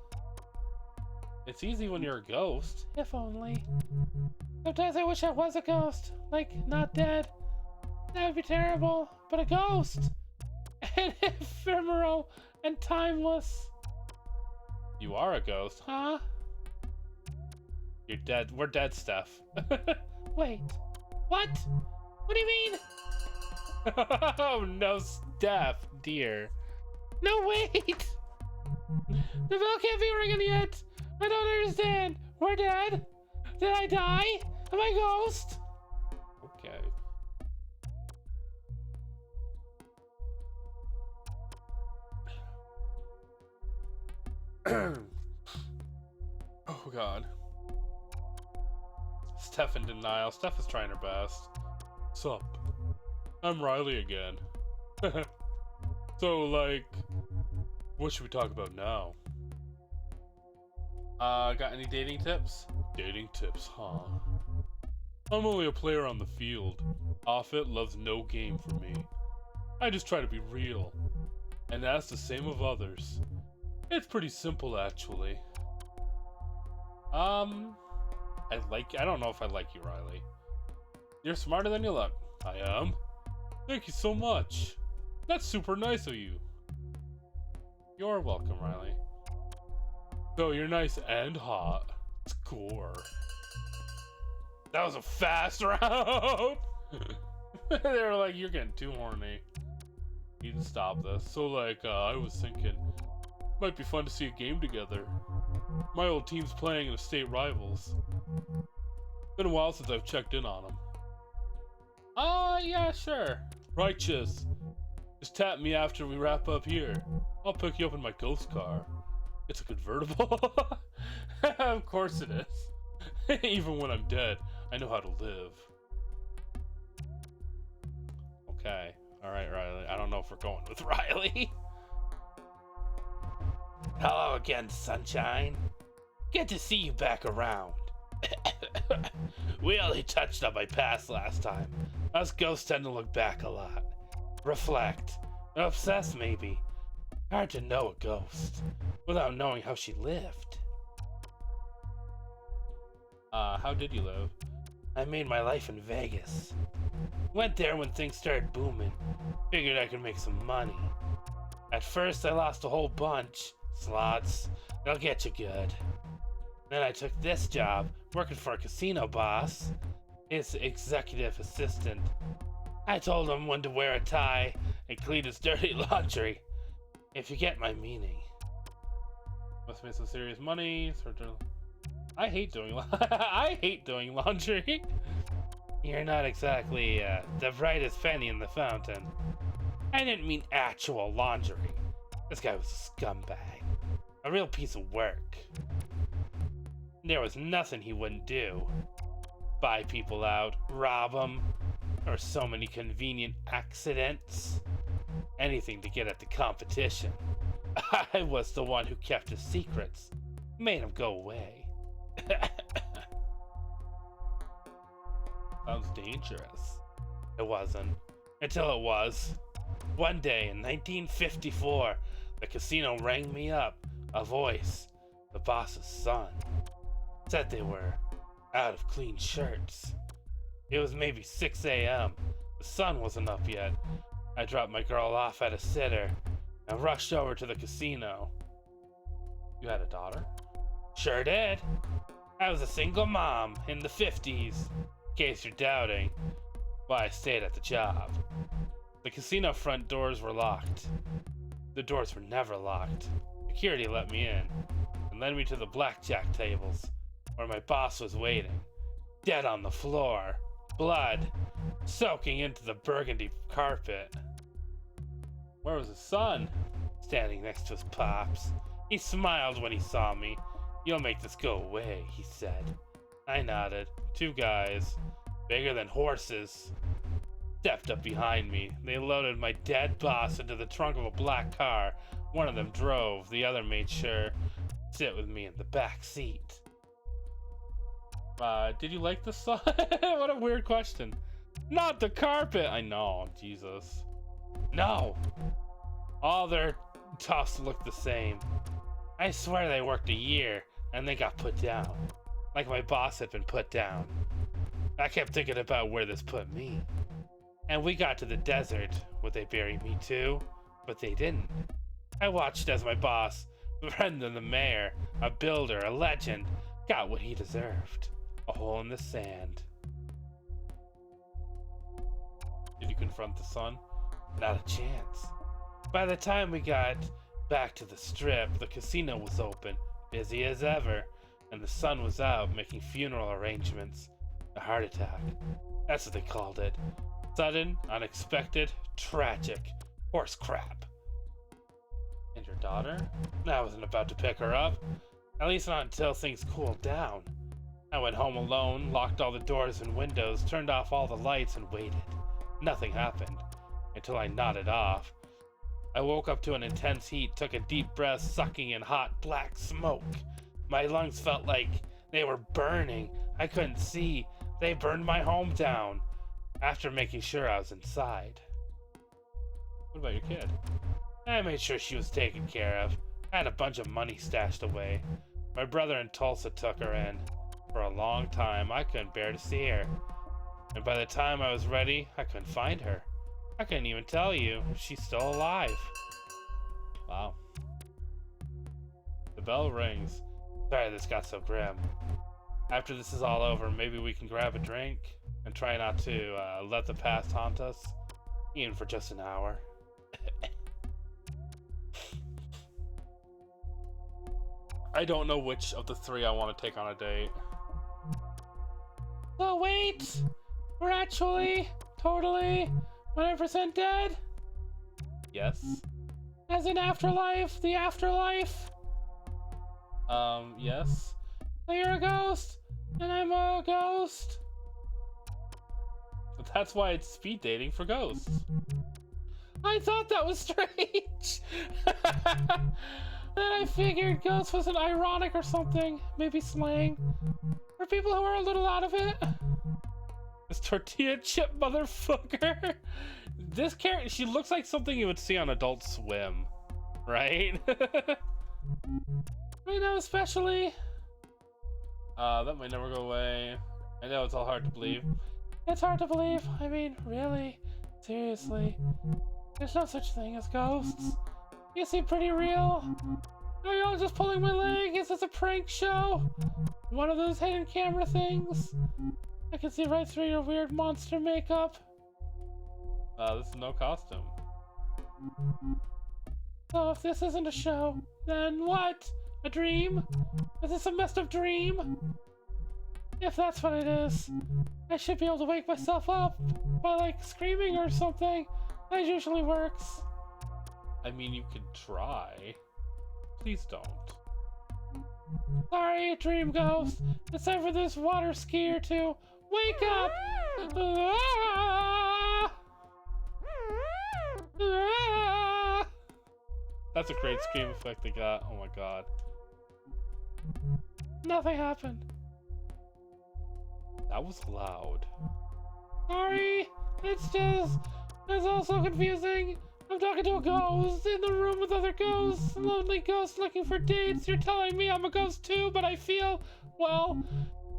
It's easy when you're a ghost. If only. Sometimes I wish I was a ghost. Like, not dead. That would be terrible. But a ghost! And ephemeral and timeless. You are a ghost. Huh? You're dead. We're dead, Steph. Wait. What? What do you mean? Oh no, Steph, dear. No, wait! The bell can't be ringing yet! I don't understand! We're dead? Did I die? Am I a ghost? Okay. Oh god. Steph in denial. Steph is trying her best. Sup? I'm Riley again. So, like, what should we talk about now? Got any dating tips? Dating tips, huh? I'm only a player on the field. Off it loves no game for me. I just try to be real. And ask the same of others. It's pretty simple, actually. I don't know if I like you, Riley. You're smarter than you look. I am? Thank you so much. That's super nice of you. You're welcome, Riley. So you're nice and hot. Score. That was a fast round. They were like, you're getting too horny. You need to stop this. So like, I was thinking, might be fun to see a game together. My old team's playing in the state rivals. Been a while since I've checked in on them. Yeah, sure. Righteous. Just tap me after we wrap up here. I'll pick you up in my ghost car. It's a convertible. Of course it is. Even when I'm dead, I know how to live. Okay. Alright, Riley. I don't know if we're going with Riley. Hello again, sunshine. Good to see you back around. We only touched on my past last time. Us ghosts tend to look back a lot. Reflect. Obsess, maybe. Hard to know a ghost without knowing how she lived. How did you live? I made my life in Vegas. Went there when things started booming. Figured I could make some money. At first, I lost a whole bunch. Slots, they'll get you good. Then I took this job, working for a casino boss, his executive assistant. I told him when to wear a tie and clean his dirty laundry, if you get my meaning. Must make some serious money. I hate doing I hate doing laundry. You're not exactly the brightest penny in the fountain. I didn't mean actual laundry. This guy was a scumbag. A real piece of work. There was nothing he wouldn't do. Buy people out, rob them. There were so many convenient accidents. Anything to get at the competition. I was the one who kept his secrets. Made him go away. Sounds dangerous. It wasn't. Until it was. One day in 1954, the casino rang me up. A voice, the boss's son, said they were out of clean shirts. It was maybe 6 a.m. The sun wasn't up yet. I dropped my girl off at a sitter and rushed over to the casino. You had a daughter? Sure did. I was a single mom in the 50s, in case you're doubting why I stayed at the job. The casino front doors were locked. The doors were never locked. Security let me in and led me to the blackjack tables, where my boss was waiting, dead on the floor, blood soaking into the burgundy carpet. Where was his son? Standing next to his pops. He smiled when he saw me. "You'll make this go away," he said. I nodded. Two guys, bigger than horses, stepped up behind me. They loaded my dead boss into the trunk of a black car. One of them drove, the other made sure to sit with me in the back seat. Did you like the son? What a weird question. Not the carpet! I know, Jesus. No! All their toughs looked the same. I swear they worked a year, and they got put down. Like my boss had been put down. I kept thinking about where this put me. And we got to the desert. Would they bury me too? But they didn't. I watched as my boss, Brendan the mayor, a builder, a legend, got what he deserved. A hole in the sand. Did you confront the son? Not a chance. By the time we got back to the strip, the casino was open, busy as ever, and the sun was out making funeral arrangements. A heart attack. That's what they called it. Sudden, unexpected, tragic. Horse crap. And your daughter? I wasn't about to pick her up. At least not until things cooled down. I went home alone, locked all the doors and windows, turned off all the lights, and waited. Nothing happened until I nodded off. I woke up to an intense heat, took a deep breath, sucking in hot black smoke. My lungs felt like they were burning. I couldn't see. They burned my home down. After making sure I was inside. What about your kid? I made sure she was taken care of. I had a bunch of money stashed away. My brother in Tulsa took her in. For a long time, I couldn't bear to see her. And by the time I was ready, I couldn't find her. I couldn't even tell you if she's still alive. Wow. The bell rings. Sorry this got so grim. After this is all over, maybe we can grab a drink and try not to let the past haunt us, even for just an hour. I don't know which of the three I want to take on a date. Oh wait! We're actually totally 100% dead? Yes. As in afterlife? The afterlife? Yes. So you're a ghost, and I'm a ghost? But that's why it's speed dating for ghosts. I thought that was strange! Then I figured ghost wasn't ironic or something. Maybe slang. For people who are a little out of it. This tortilla chip motherfucker. This character, she looks like something you would see on Adult Swim, right? I know, especially. That might never go away. I know it's all hard to believe. It's hard to believe. I mean, really? Seriously. There's no such thing as ghosts. You seem pretty real. Are you all just pulling my leg? Is this a prank show? One of those hidden camera things? I can see right through your weird monster makeup. This is no costume. So if this isn't a show, then what? A dream? Is this a messed up dream? If that's what it is, I should be able to wake myself up by like screaming or something. That usually works. I mean, you could try. Please don't. Sorry, dream ghost. It's time for this water skier to wake up. That's a great scream effect they got. Oh my god. Nothing happened. That was loud. Sorry, it's also confusing. I'm talking to a ghost in the room with other ghosts, lonely ghosts looking for dates. You're telling me I'm a ghost too, but I feel, well,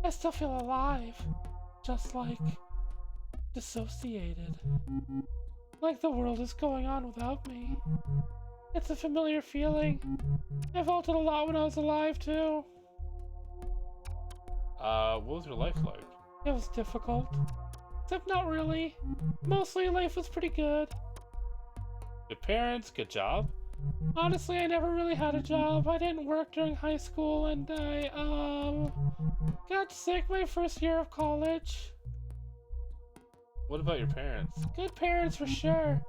I still feel alive. Just like dissociated. Like the world is going on without me. It's a familiar feeling. I vaulted a lot when I was alive, too. What was your life like? It was difficult. Except not really. Mostly life was pretty good. Good parents, good job? Honestly, I never really had a job. I didn't work during high school, and I, got sick my first year of college. What about your parents? Good parents for sure.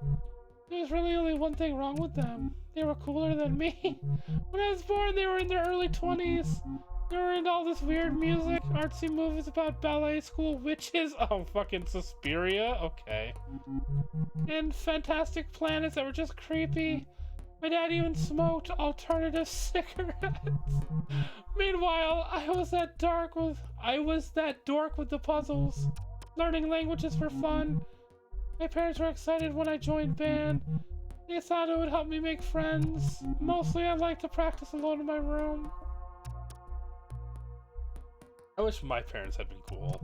There was really only one thing wrong with them. They were cooler than me. When I was born, they were in their early 20s. They were into all this weird music, artsy movies about ballet school witches. Oh, fucking Suspiria? Okay. And fantastic planets that were just creepy. My dad even smoked alternative cigarettes. Meanwhile, I was that dork with the puzzles. Learning languages for fun. My parents were excited when I joined band. They thought it would help me make friends. Mostly I like to practice alone in my room. I wish my parents had been cool.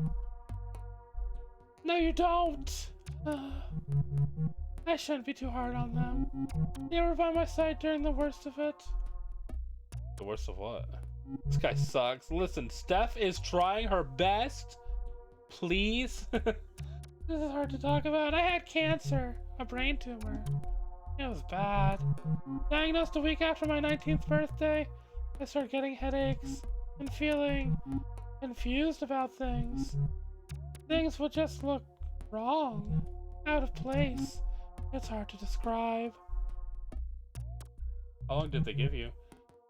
No, you don't. I shouldn't be too hard on them. They were by my side during the worst of it. The worst of what? This guy sucks. Listen, Steph is trying her best. Please. This is hard to talk about. I had cancer, a brain tumor. It was bad. Diagnosed a week after my 19th birthday, I started getting headaches and feeling confused about things. Things would just look wrong, out of place. It's hard to describe. How long did they give you?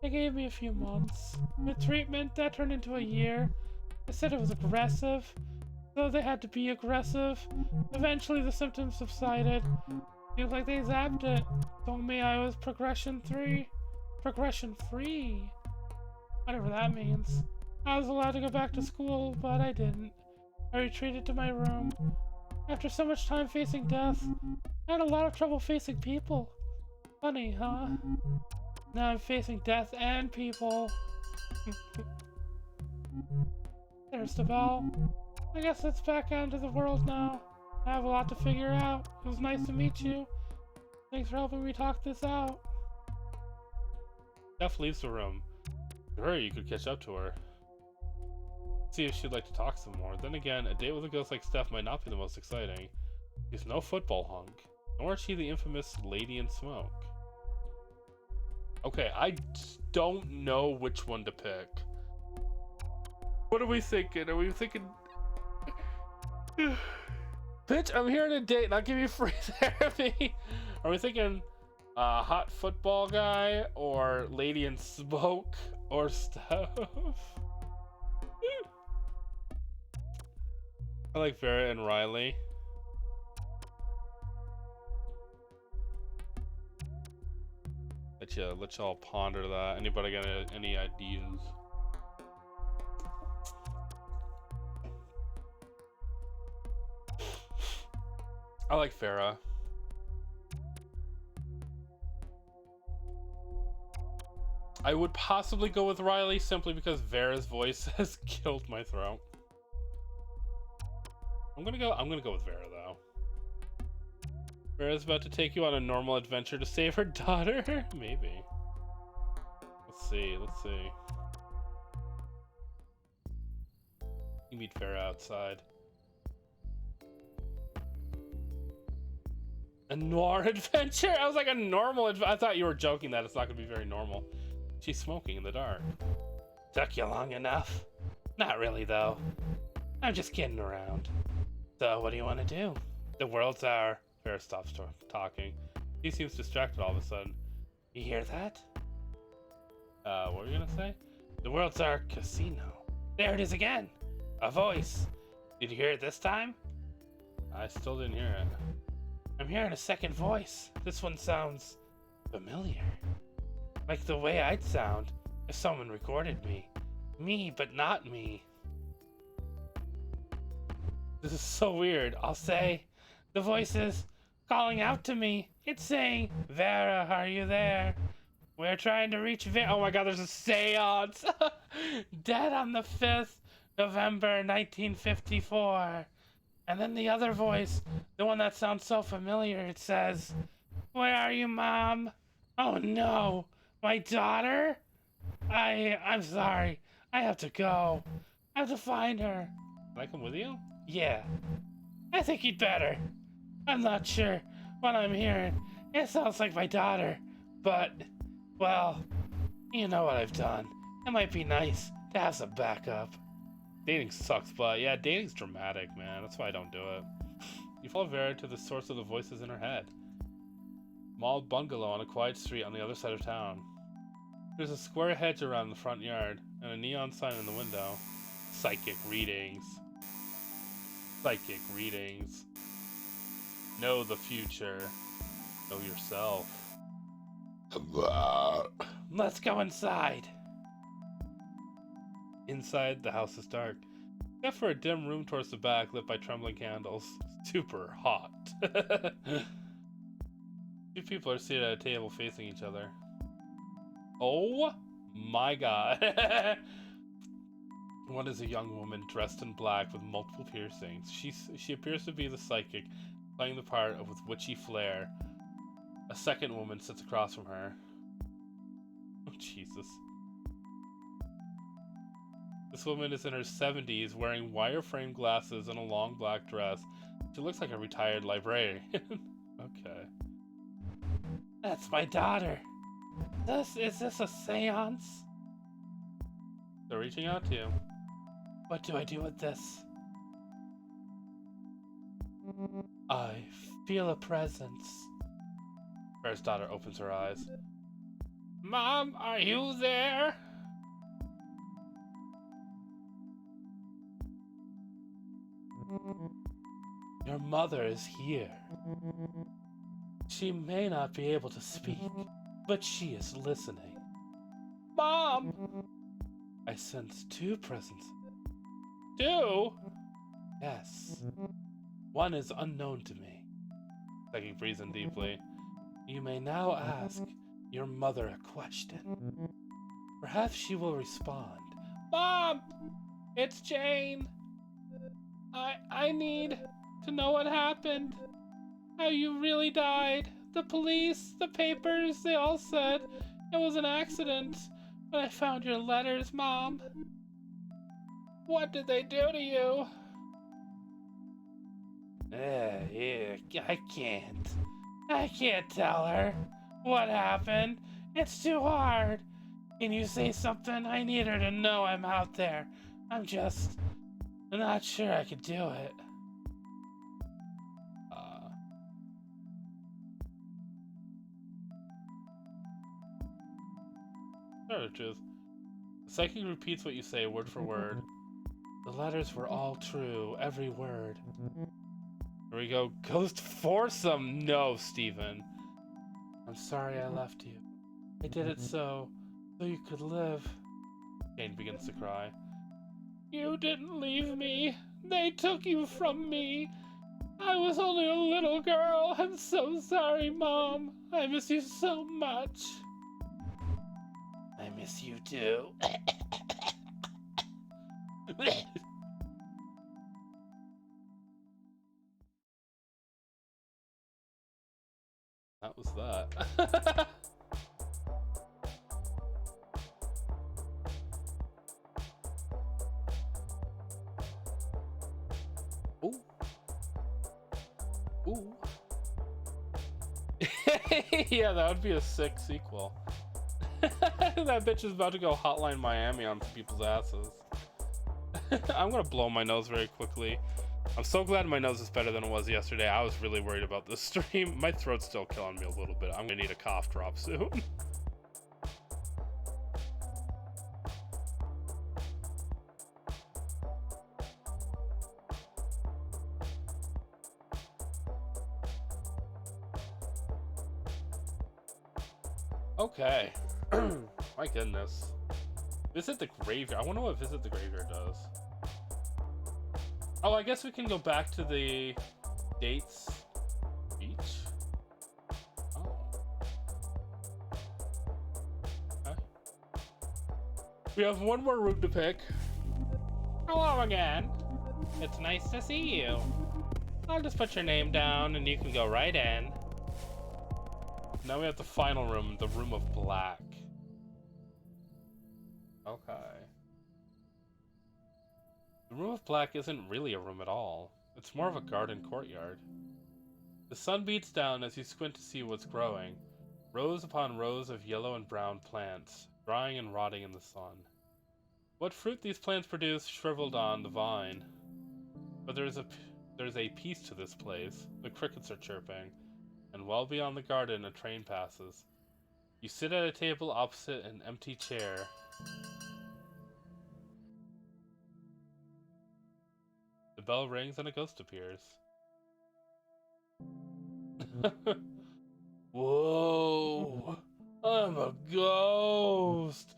They gave me a few months. With treatment, that turned into a year. They said it was aggressive, though they had to be aggressive. Eventually, the symptoms subsided. Seems like they zapped it. Told me I was progression-free. Whatever that means. I was allowed to go back to school, but I didn't. I retreated to my room. After so much time facing death, I had a lot of trouble facing people. Funny, huh? Now I'm facing death and people. There's the bell. I guess it's back out into the world now. I have a lot to figure out. It was nice to meet you. Thanks for helping me talk this out. Steph leaves the room. Hurry, you could catch up to her. See if she'd like to talk some more. Then again, a date with a ghost like Steph might not be the most exciting. She's no football hunk, nor is she the infamous Lady in Smoke. Okay, I don't know which one to pick. What are we thinking? Are we thinking... Bitch, I'm here on a date and I'll give you free therapy. Are we thinking hot football guy or Lady in Smoke or stuff? I like Vera and Riley. Let y'all ponder that. Anybody got any ideas? I like Farah. I would possibly go with Riley simply because Vera's voice has killed my throat. I'm gonna go with Vera though. Vera's about to take you on a normal adventure to save her daughter? Maybe. Let's see. You meet Vera outside. A noir adventure? I was like, a normal adventure. I thought you were joking that it's not gonna be very normal. She's smoking in the dark. Took you long enough? Not really though. I'm just kidding around. So what do you want to do? The world's our... Vera stops talking. He seems distracted all of a sudden. You hear that? What were you gonna say? The world's our casino. There it is again! A voice. Did you hear it this time? I still didn't hear it. I'm hearing a second voice. This one sounds familiar. Like the way I'd sound if someone recorded me. Me, but not me. This is so weird. I'll say, the voice is calling out to me. It's saying, Vera, are you there? We're trying to reach Vera. Oh my god, there's a seance. Dead on the 5th November 1954. And then the other voice, the one that sounds so familiar, it says, where are you, Mom? Oh no, my daughter? I'm sorry. I have to go. I have to find her. Can I come with you? Yeah. I think you'd better. I'm not sure what I'm hearing. It sounds like my daughter, but, well, you know what I've done. It might be nice to have some backup. Dating sucks, but yeah, dating's dramatic, man. That's why I don't do it. You follow Vera to the source of the voices in her head. Small bungalow on a quiet street on the other side of town. There's a square hedge around the front yard and a neon sign in the window. Psychic readings. Psychic readings. Know the future. Know yourself. Let's go inside. Inside, the house is dark, except for a dim room towards the back lit by trembling candles. Super hot. Two people are seated at a table facing each other. Oh my god. One is a young woman dressed in black with multiple piercings. She appears to be the psychic, playing the part of with witchy flair. A second woman sits across from her. Oh, Jesus. This woman is in her 70s, wearing wire-frame glasses and a long black dress. She looks like a retired librarian. Okay. That's my daughter. Is this a seance? They're reaching out to you. What do I do with this? I feel a presence. Bear's daughter opens her eyes. Mom, are you there? Your mother is here. She may not be able to speak, but she is listening. Mom! I sense two presences. Two? Yes. One is unknown to me. Psychic breathes in deeply. You may now ask your mother a question. Perhaps she will respond. Mom! It's Jane. I need to know what happened. How you really died. The police, the papers, they all said it was an accident. But I found your letters, Mom. What did they do to you? I can't tell her what happened. It's too hard. Can you say something? I need her to know I'm out there. I'm not sure I could do it. The psychic repeats what you say word for word. The letters were all true, every word. Here we go. Ghost foursome. No, Steven. I'm sorry I left you. I did it so you could live. Jane begins to cry. You didn't leave me. They took you from me. I was only a little girl. I'm so sorry, Mom. I miss you so much. I miss you too. That was that. Ooh. Ooh. Yeah, that would be a sick sequel. That bitch is about to go Hotline Miami on people's asses. I'm gonna blow my nose very quickly. I'm so glad my nose is better than it was yesterday. I was really worried about this stream. My throat's still killing me a little bit. I'm gonna need a cough drop soon. Okay. My goodness. Visit the graveyard. I wonder what Visit the Graveyard does. Oh, I guess we can go back to the dates beach. Oh. Okay. We have one more route to pick. Hello again. It's nice to see you. I'll just put your name down and you can go right in. Now we have the final room, the Room of Black. Okay. The Room of Black isn't really a room at all. It's more of a garden courtyard. The sun beats down as you squint to see what's growing. Rows upon rows of yellow and brown plants, drying and rotting in the sun. What fruit these plants produce shriveled on the vine. But there's a peace to this place. The crickets are chirping, and well beyond the garden a train passes. You sit at a table opposite an empty chair. The bell rings and a ghost appears. Whoa! I'm a ghost!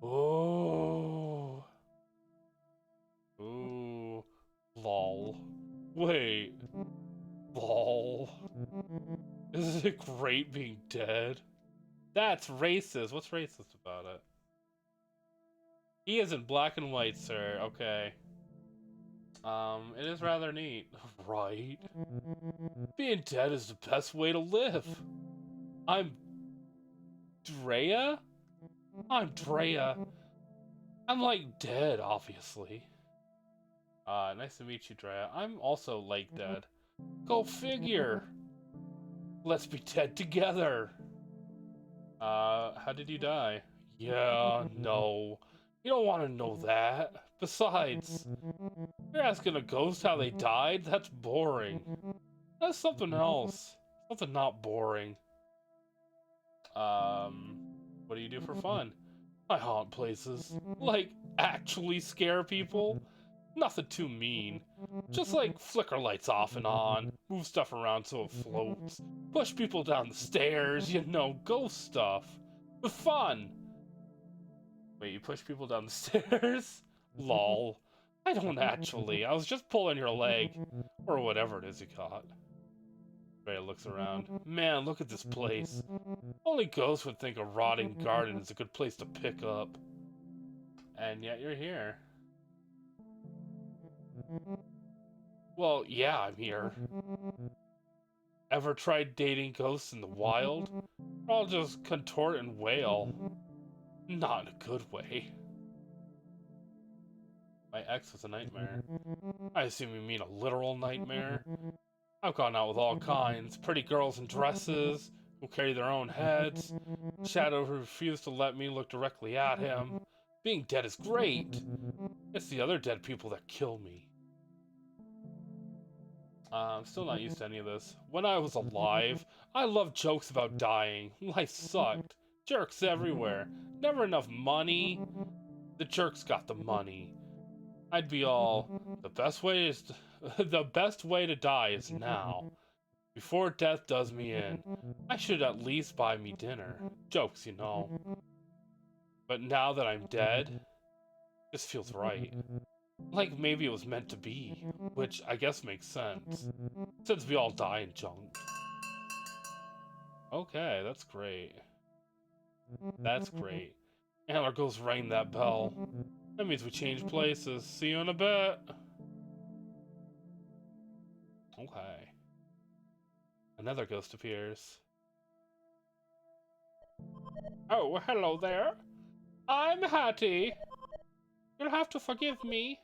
Oh! Ooh. Lol. Wait. Lol. Isn't it great being dead? That's racist. What's racist about it? He is in black and white, sir. Okay. It is rather neat. Right? Being dead is the best way to live. I'm Drea? I'm Drea. I'm like dead, obviously. Nice to meet you, Drea. I'm also like dead. Go figure. Let's be dead together. How did you die? Yeah, no. You don't want to know that. Besides, you're asking a ghost how they died? That's boring. That's something else. Something not boring. What do you do for fun? I haunt places. Like, actually scare people? Nothing too mean. Just like flicker lights off and on, move stuff around so it floats, push people down the stairs, you know, ghost stuff. The fun! Wait, you push people down the stairs? Lol. I don't actually. I was just pulling your leg. Or whatever it is you caught. Ray looks around. Man, look at this place. Only ghosts would think a rotting garden is a good place to pick up. And yet you're here. Well, yeah, I'm here. Ever tried dating ghosts in the wild? I'll just contort and wail. Not in a good way. My ex was a nightmare. I assume you mean a literal nightmare? I've gone out with all kinds. Pretty girls in dresses, who carry their own heads. Shadow who refused to let me look directly at him. Being dead is great. It's the other dead people that kill me. I'm still not used to any of this. When I was alive, I loved jokes about dying. Life sucked. Jerks everywhere. Never enough money. The jerks got the money. I'd be all, the best way to die is now. Before death does me in. I should at least buy me dinner. Jokes, you know. But now that I'm dead, this feels right. Like maybe it was meant to be, which I guess makes sense, since we all die in junk. Okay, that's great. That's great. Antler goes ring that bell. That means we change places. See you in a bit. Okay. Another ghost appears. Oh, hello there. I'm Hattie. You'll have to forgive me.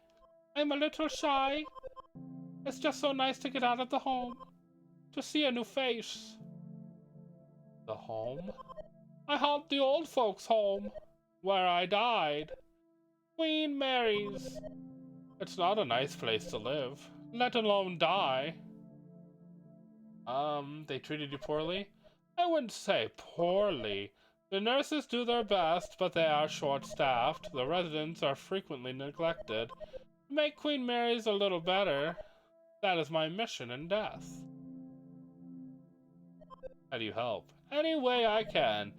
I'm a little shy. It's just so nice to get out of the home. To see a new face. The home? I haunt the old folks' home. Where I died. Queen Mary's. It's not a nice place to live. Let alone die. They treated you poorly? I wouldn't say poorly. The nurses do their best, but they are short-staffed. The residents are frequently neglected. To make Queen Mary's a little better, that is my mission in death. How do you help? Any way I can.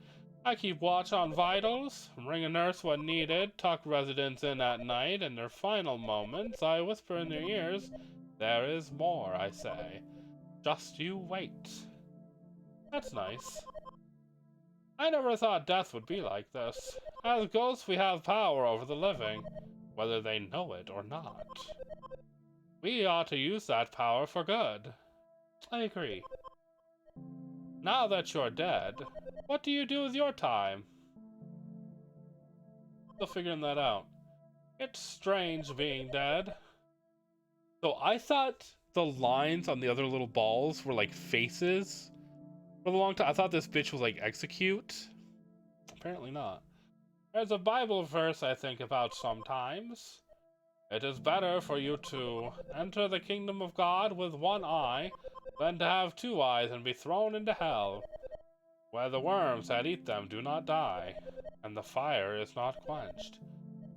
I keep watch on vitals, ring a nurse when needed, tuck residents in at night. In their final moments, I whisper in their ears, there is more, I say. Just you wait. That's nice. I never thought death would be like this. As ghosts, we have power over the living, whether they know it or not. We ought to use that power for good. I agree. Now that you're dead, what do you do with your time? Still figuring that out. It's strange being dead. So I thought the lines on the other little balls were like faces for a long time. I thought this bitch was like execute. Apparently not. There's a Bible verse I think about sometimes. It is better for you to enter the kingdom of God with one eye than to have two eyes and be thrown into hell, where the worms that eat them do not die, and the fire is not quenched.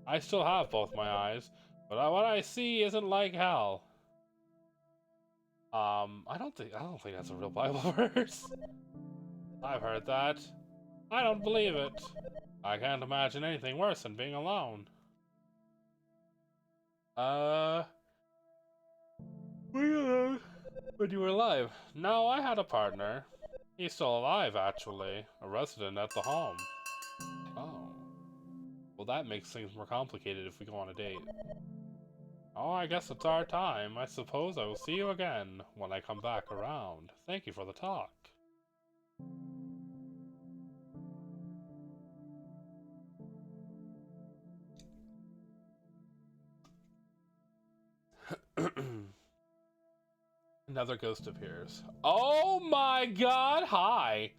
I still have both my eyes, but what I see isn't like hell. I don't think that's a real Bible verse. I've heard that. I don't believe it. I can't imagine anything worse than being alone. When you were alive? No, I had a partner. He's still alive, actually. A resident at the home. Oh. Well, that makes things more complicated if we go on a date. Oh, I guess it's our time. I suppose I will see you again when I come back around. Thank you for the talk. Another ghost appears. Oh my god, hi!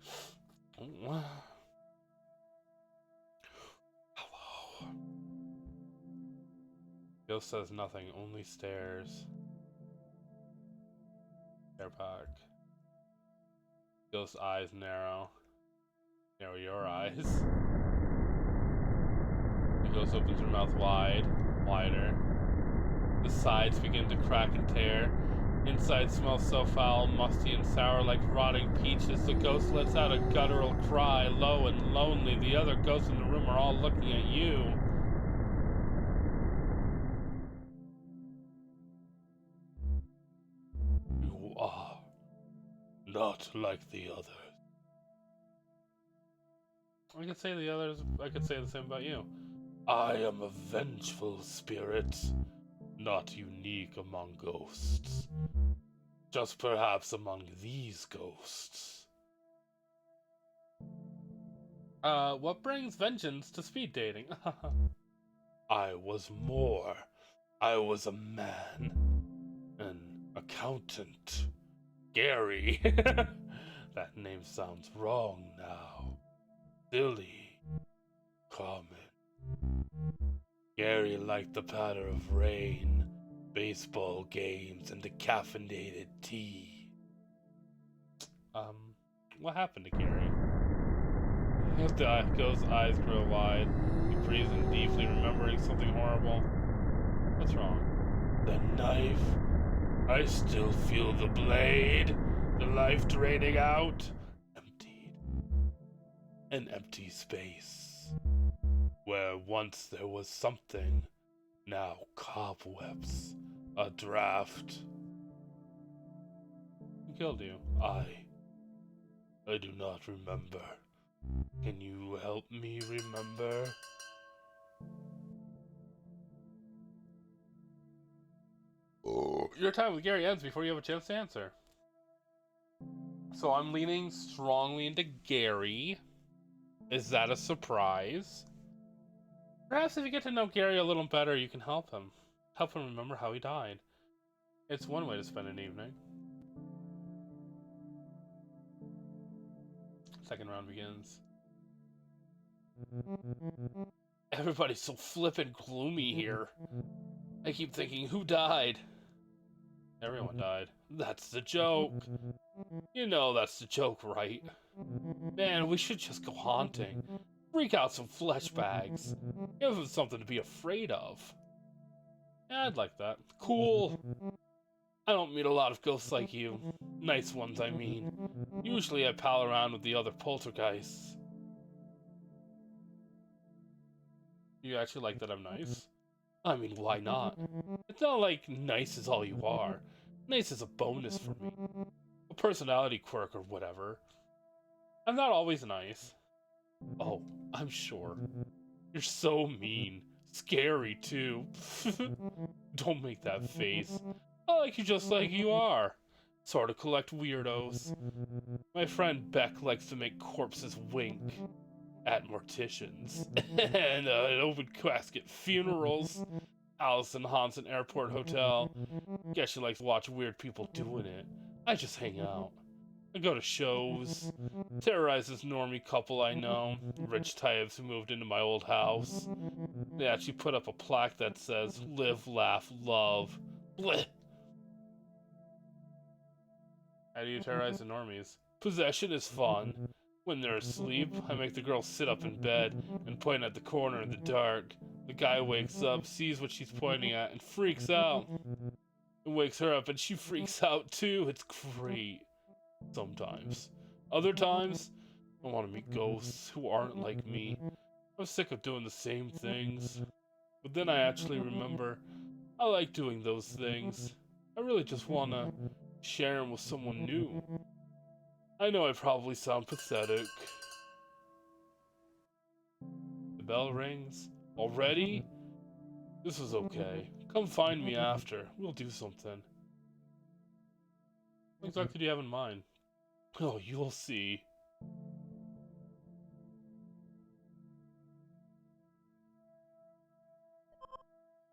Hello. Ghost says nothing, only stares. Stare back. Ghost eyes narrow. Narrow your eyes. The ghost opens her mouth wide, wider. The sides begin to crack and tear. Inside smells so foul, musty and sour like rotting peaches. The ghost lets out a guttural cry, low and lonely. The other ghosts in the room are all looking at you. You are not like the others. I could say the others, I could say the same about you. I am a vengeful spirit, not unique among ghosts. Just perhaps among these ghosts. What brings vengeance to speed dating? I was more. I was a man. An accountant. Gary. That name sounds wrong now. Silly. Common. Gary liked the patter of rain, baseball games, and decaffeinated tea. What happened to Gary? The ghost's eyes grow wide. He breathes in deeply, remembering something horrible. What's wrong? The knife. I still feel the blade. The life draining out. Emptied. An empty space. Where once there was something. Now cobwebs. A draft. Who killed you? I do not remember. Can you help me remember? Oh, your time with Gary ends before you have a chance to answer. So I'm leaning strongly into Gary. Is that a surprise? Perhaps if you get to know Gary a little better, you can help him. Help him remember how he died. It's one way to spend an evening. Second round begins. Everybody's so flippin' gloomy here. I keep thinking, who died? Everyone died. That's the joke. You know that's the joke, right? Man, we should just go haunting. Freak out some flesh bags. Give them something to be afraid of. Yeah, I'd like that. Cool. I don't meet a lot of ghosts like you. Nice ones, I mean. Usually I pal around with the other poltergeists. You actually like that I'm nice? I mean, why not? It's not like nice is all you are. Nice is a bonus for me. A personality quirk or whatever. I'm not always nice. Oh, I'm sure. You're so mean. Scary, too. Don't make that face. I like you just like you are. sort of collect weirdos. My friend Beck likes to make corpses wink at morticians and open casket funerals. Allison haunts an airport hotel. Guess she likes to watch weird people doing it. I just hang out. I go to shows. Terrorize this normie couple I know. Rich types who moved into my old house. They actually put up a plaque that says, "Live, laugh, love." Blech. How do you terrorize the normies? Possession is fun. When they're asleep, I make the girl sit up in bed and point at the corner in the dark. The guy wakes up, sees what she's pointing at, and freaks out. It wakes her up and she freaks out too. It's great. Sometimes. Other times, I want to meet ghosts who aren't like me. I'm sick of doing the same things. But then I actually remember, I like doing those things. I really just want to share them with someone new. I know I probably sound pathetic. The bell rings. Already? This is okay. Come find me after. We'll do something. What exactly do you have in mind? Oh, you'll see.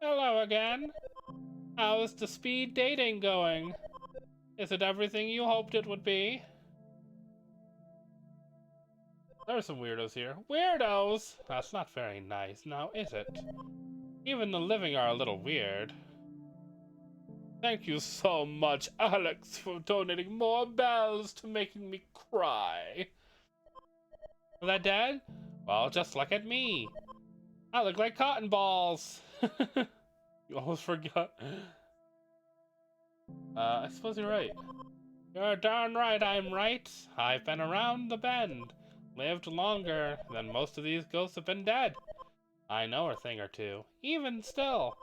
Hello again. How's the speed dating going? Is it everything you hoped it would be? There are some weirdos here. Weirdos? That's not very nice, now is it? Even the living are a little weird. Thank you so much, Alex, for donating more bells to making me cry. Was that dead? Well, just look at me. I look like cotton balls. You almost forgot. I suppose you're right. You're darn right I'm right. I've been around the bend. Lived longer than most of these ghosts have been dead. I know a thing or two. Even still,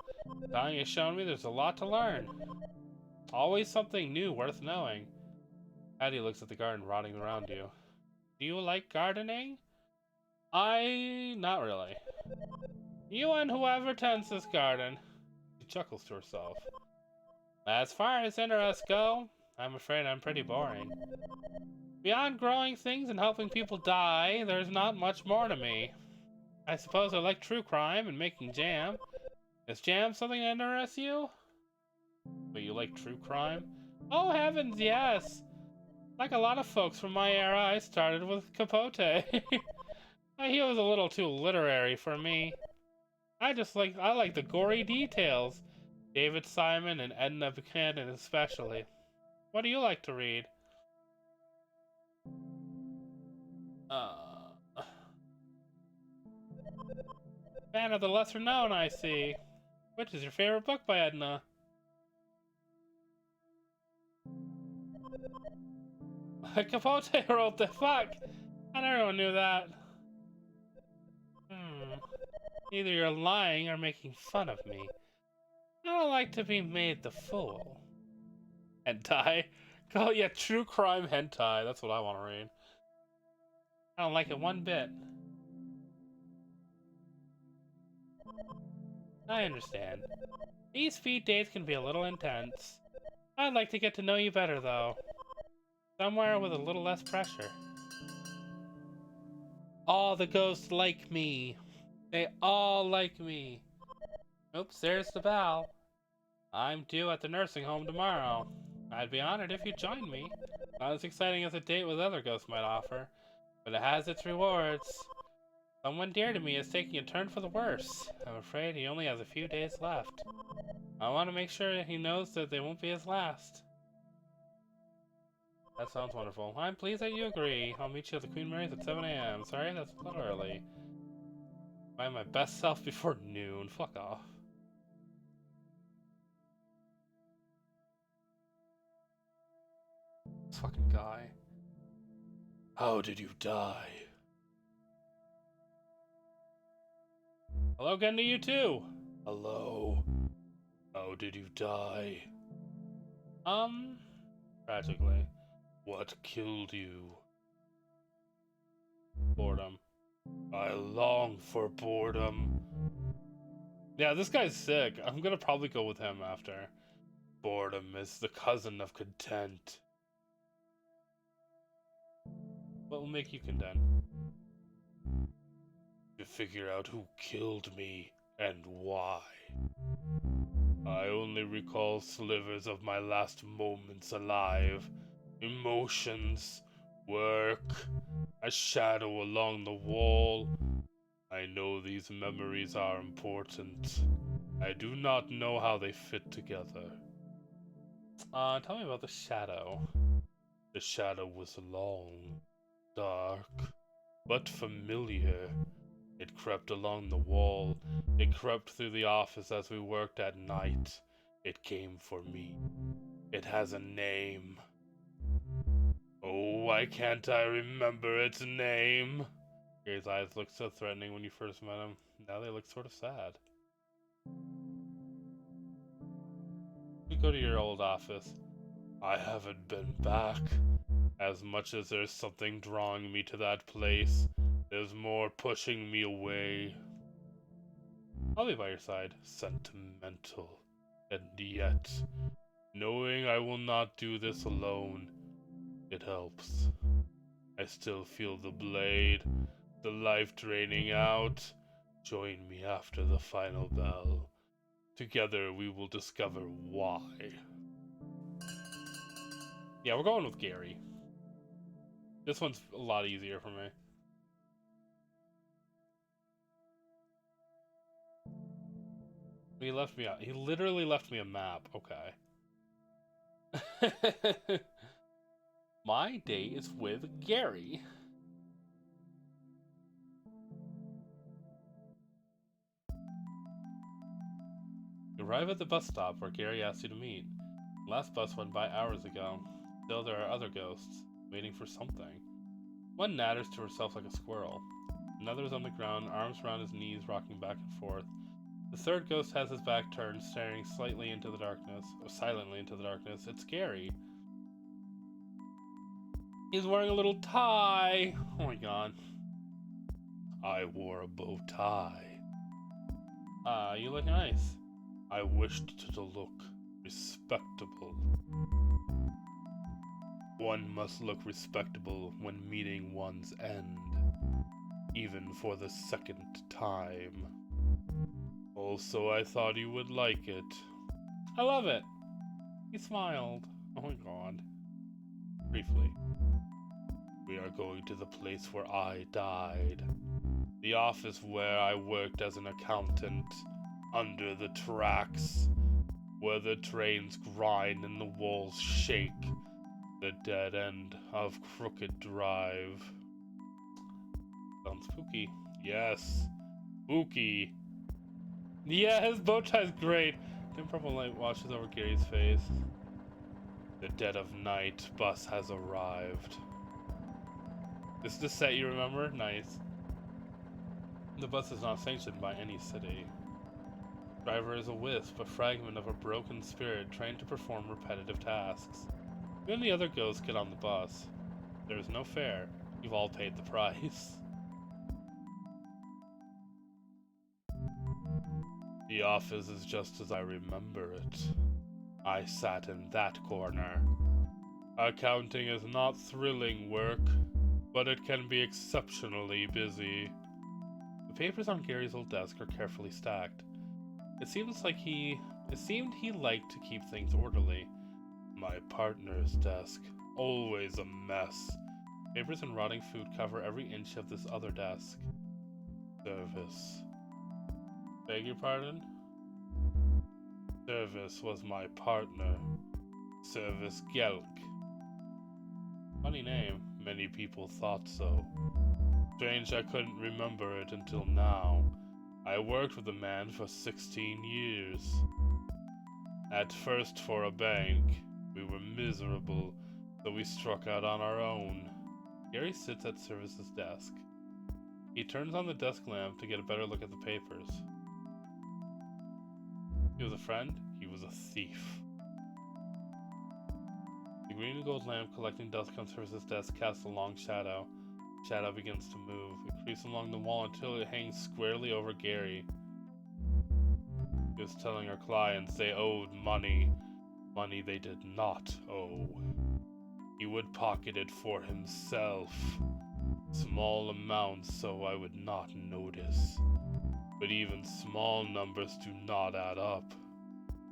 dying has shown me there's a lot to learn. Always something new worth knowing. Addie looks at the garden rotting around you. Do you like gardening? Not really. You and whoever tends this garden. She chuckles to herself. As far as interests go, I'm afraid I'm pretty boring. Beyond growing things and helping people die, there's not much more to me. I suppose I like true crime and making jam. Is jam something that interests you? But you like true crime? Oh heavens, yes! Like a lot of folks from my era, I started with Capote. He was a little too literary for me. I like the gory details. David Simon and Edna Buchanan especially. What do you like to read? Fan of the lesser known, I see. Which is your favorite book by Edna? Capote wrote the fuck! And everyone knew that. Either you're lying or making fun of me. I don't like to be made the fool. Hentai? Oh yeah, true crime hentai. That's what I want to read. I don't like it one bit. I understand. These speed dates can be a little intense. I'd like to get to know you better, though. Somewhere with a little less pressure. All the ghosts like me. They all like me. Oops, there's the bell. I'm due at the nursing home tomorrow. I'd be honored if you'd join me. Not as exciting as a date with other ghosts might offer, but it has its rewards. Someone dear to me is taking a turn for the worse. I'm afraid he only has a few days left. I want to make sure he knows that they won't be his last. That sounds wonderful. I'm pleased that you agree. I'll meet you at the Queen Mary's at 7 a.m. Sorry, that's a little early. Find my best self before noon. Fuck off. This fucking guy. How did you die? Hello again to you too. Hello. How did you die? Tragically. What killed you? Boredom. I long for boredom. Yeah, this guy's sick. I'm gonna probably go with him after. Boredom is the cousin of content. What will make you content? To figure out who killed me and why. I only recall slivers of my last moments alive, emotions, work, a shadow along the wall. I know these memories are important. I do not know how they fit together. Tell me about the shadow. The shadow was long, dark, but familiar. It crept along the wall. It crept through the office as we worked at night. It came for me. It has a name. Oh, why can't I remember its name? Gary's eyes looked so threatening when you first met him. Now they look sort of sad. You go to your old office. I haven't been back. As much as there's something drawing me to that place, there's more pushing me away. I'll be by your side. Sentimental. And yet, knowing I will not do this alone, it helps. I still feel the blade, the life draining out. Join me after the final bell. Together we will discover why. Yeah, we're going with Gary. This one's a lot easier for me. He left me out. He literally left me a map. Okay. My date is with Gary. You arrive at the bus stop where Gary asked you to meet. The last bus went by hours ago. Still, there are other ghosts, waiting for something. One natters to herself like a squirrel. Another is on the ground, arms around his knees, rocking back and forth. The third ghost has his back turned, staring silently into the darkness. It's Gary. He's wearing a little tie. Oh my god. I wore a bow tie. You look nice. I wished to look respectable. One must look respectable when meeting one's end, even for the second time. Also, I thought you would like it. I love it. He smiled. Oh my god. Briefly. We are going to the place where I died. The office where I worked as an accountant. Under the tracks. Where the trains grind and the walls shake. The dead end of Crooked Drive. Sounds spooky. Yes. Spooky. Yeah, his bow tie's great. Dim purple light washes over Gary's face. The dead of night bus has arrived. This is the set you remember? Nice. The bus is not sanctioned by any city. Driver is a wisp, a fragment of a broken spirit trained to perform repetitive tasks. You and the other ghosts get on the bus. There is no fare. You've all paid the price. The office is just as I remember it. I sat in that corner. Accounting is not thrilling work, but it can be exceptionally busy. The papers on Gary's old desk are carefully stacked. It seemed he liked to keep things orderly. My partner's desk, always a mess. Papers and rotting food cover every inch of this other desk. Service. Beg your pardon? Service was my partner. Service Gelk. Funny name. Many people thought so. Strange I couldn't remember it until now. I worked with the man for 16 years. At first for a bank. We were miserable, so we struck out on our own. Gary sits at Service's desk. He turns on the desk lamp to get a better look at the papers. He was a friend, he was a thief. The green and gold lamp collecting dust on Service's desk casts a long shadow. Shadow begins to move. It creeps along the wall until it hangs squarely over Gary. He was telling our clients they owed money. Money they did not owe. He would pocket it for himself. Small amounts so I would not notice. But even small numbers do not add up.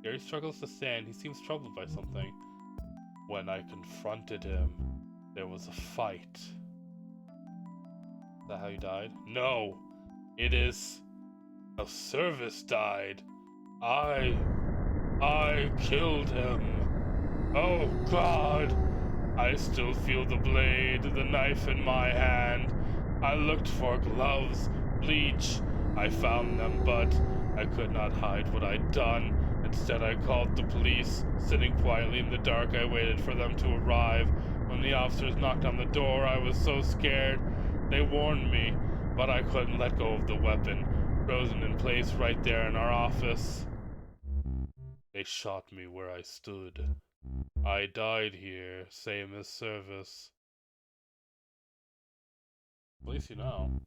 Gary struggles to stand. He seems troubled by something. When I confronted him, there was a fight. Is that how he died? No! It is how Service died. I killed him. Oh God! I still feel the blade, the knife in my hand. I looked for gloves, bleach. I found them, but I could not hide what I'd done. Instead, I called the police. Sitting quietly in the dark, I waited for them to arrive. When the officers knocked on the door, I was so scared. They warned me, but I couldn't let go of the weapon, frozen in place right there in our office. They shot me where I stood. I died here, same as Service. At least you know.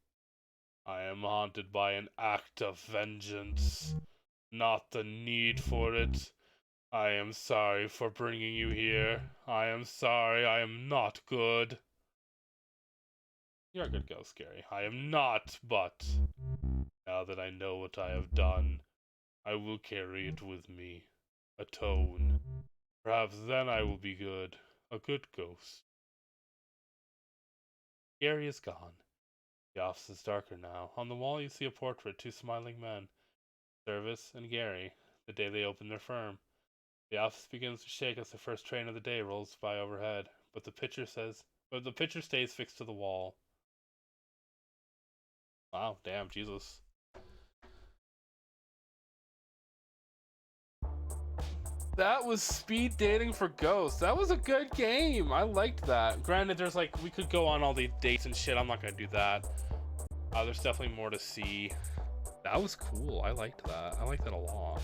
I am haunted by an act of vengeance, not the need for it. I am sorry for bringing you here. I am sorry, I am not good. You're a good ghost, Gary. I am not, but now that I know what I have done, I will carry it with me. Atone. Perhaps then I will be good. A good ghost. Gary is gone. The office is darker now. On the wall you see a portrait, two smiling men. Service and Gary, the day they opened their firm. The office begins to shake as the first train of the day rolls by overhead, but the picture stays fixed to the wall. Wow, damn, Jesus. That was speed dating for ghosts. That was a good game. I liked that. Granted, there's like, we could go on all the dates and shit. I'm not gonna do that. There's definitely more to see. That was cool. I liked that. I liked that a lot.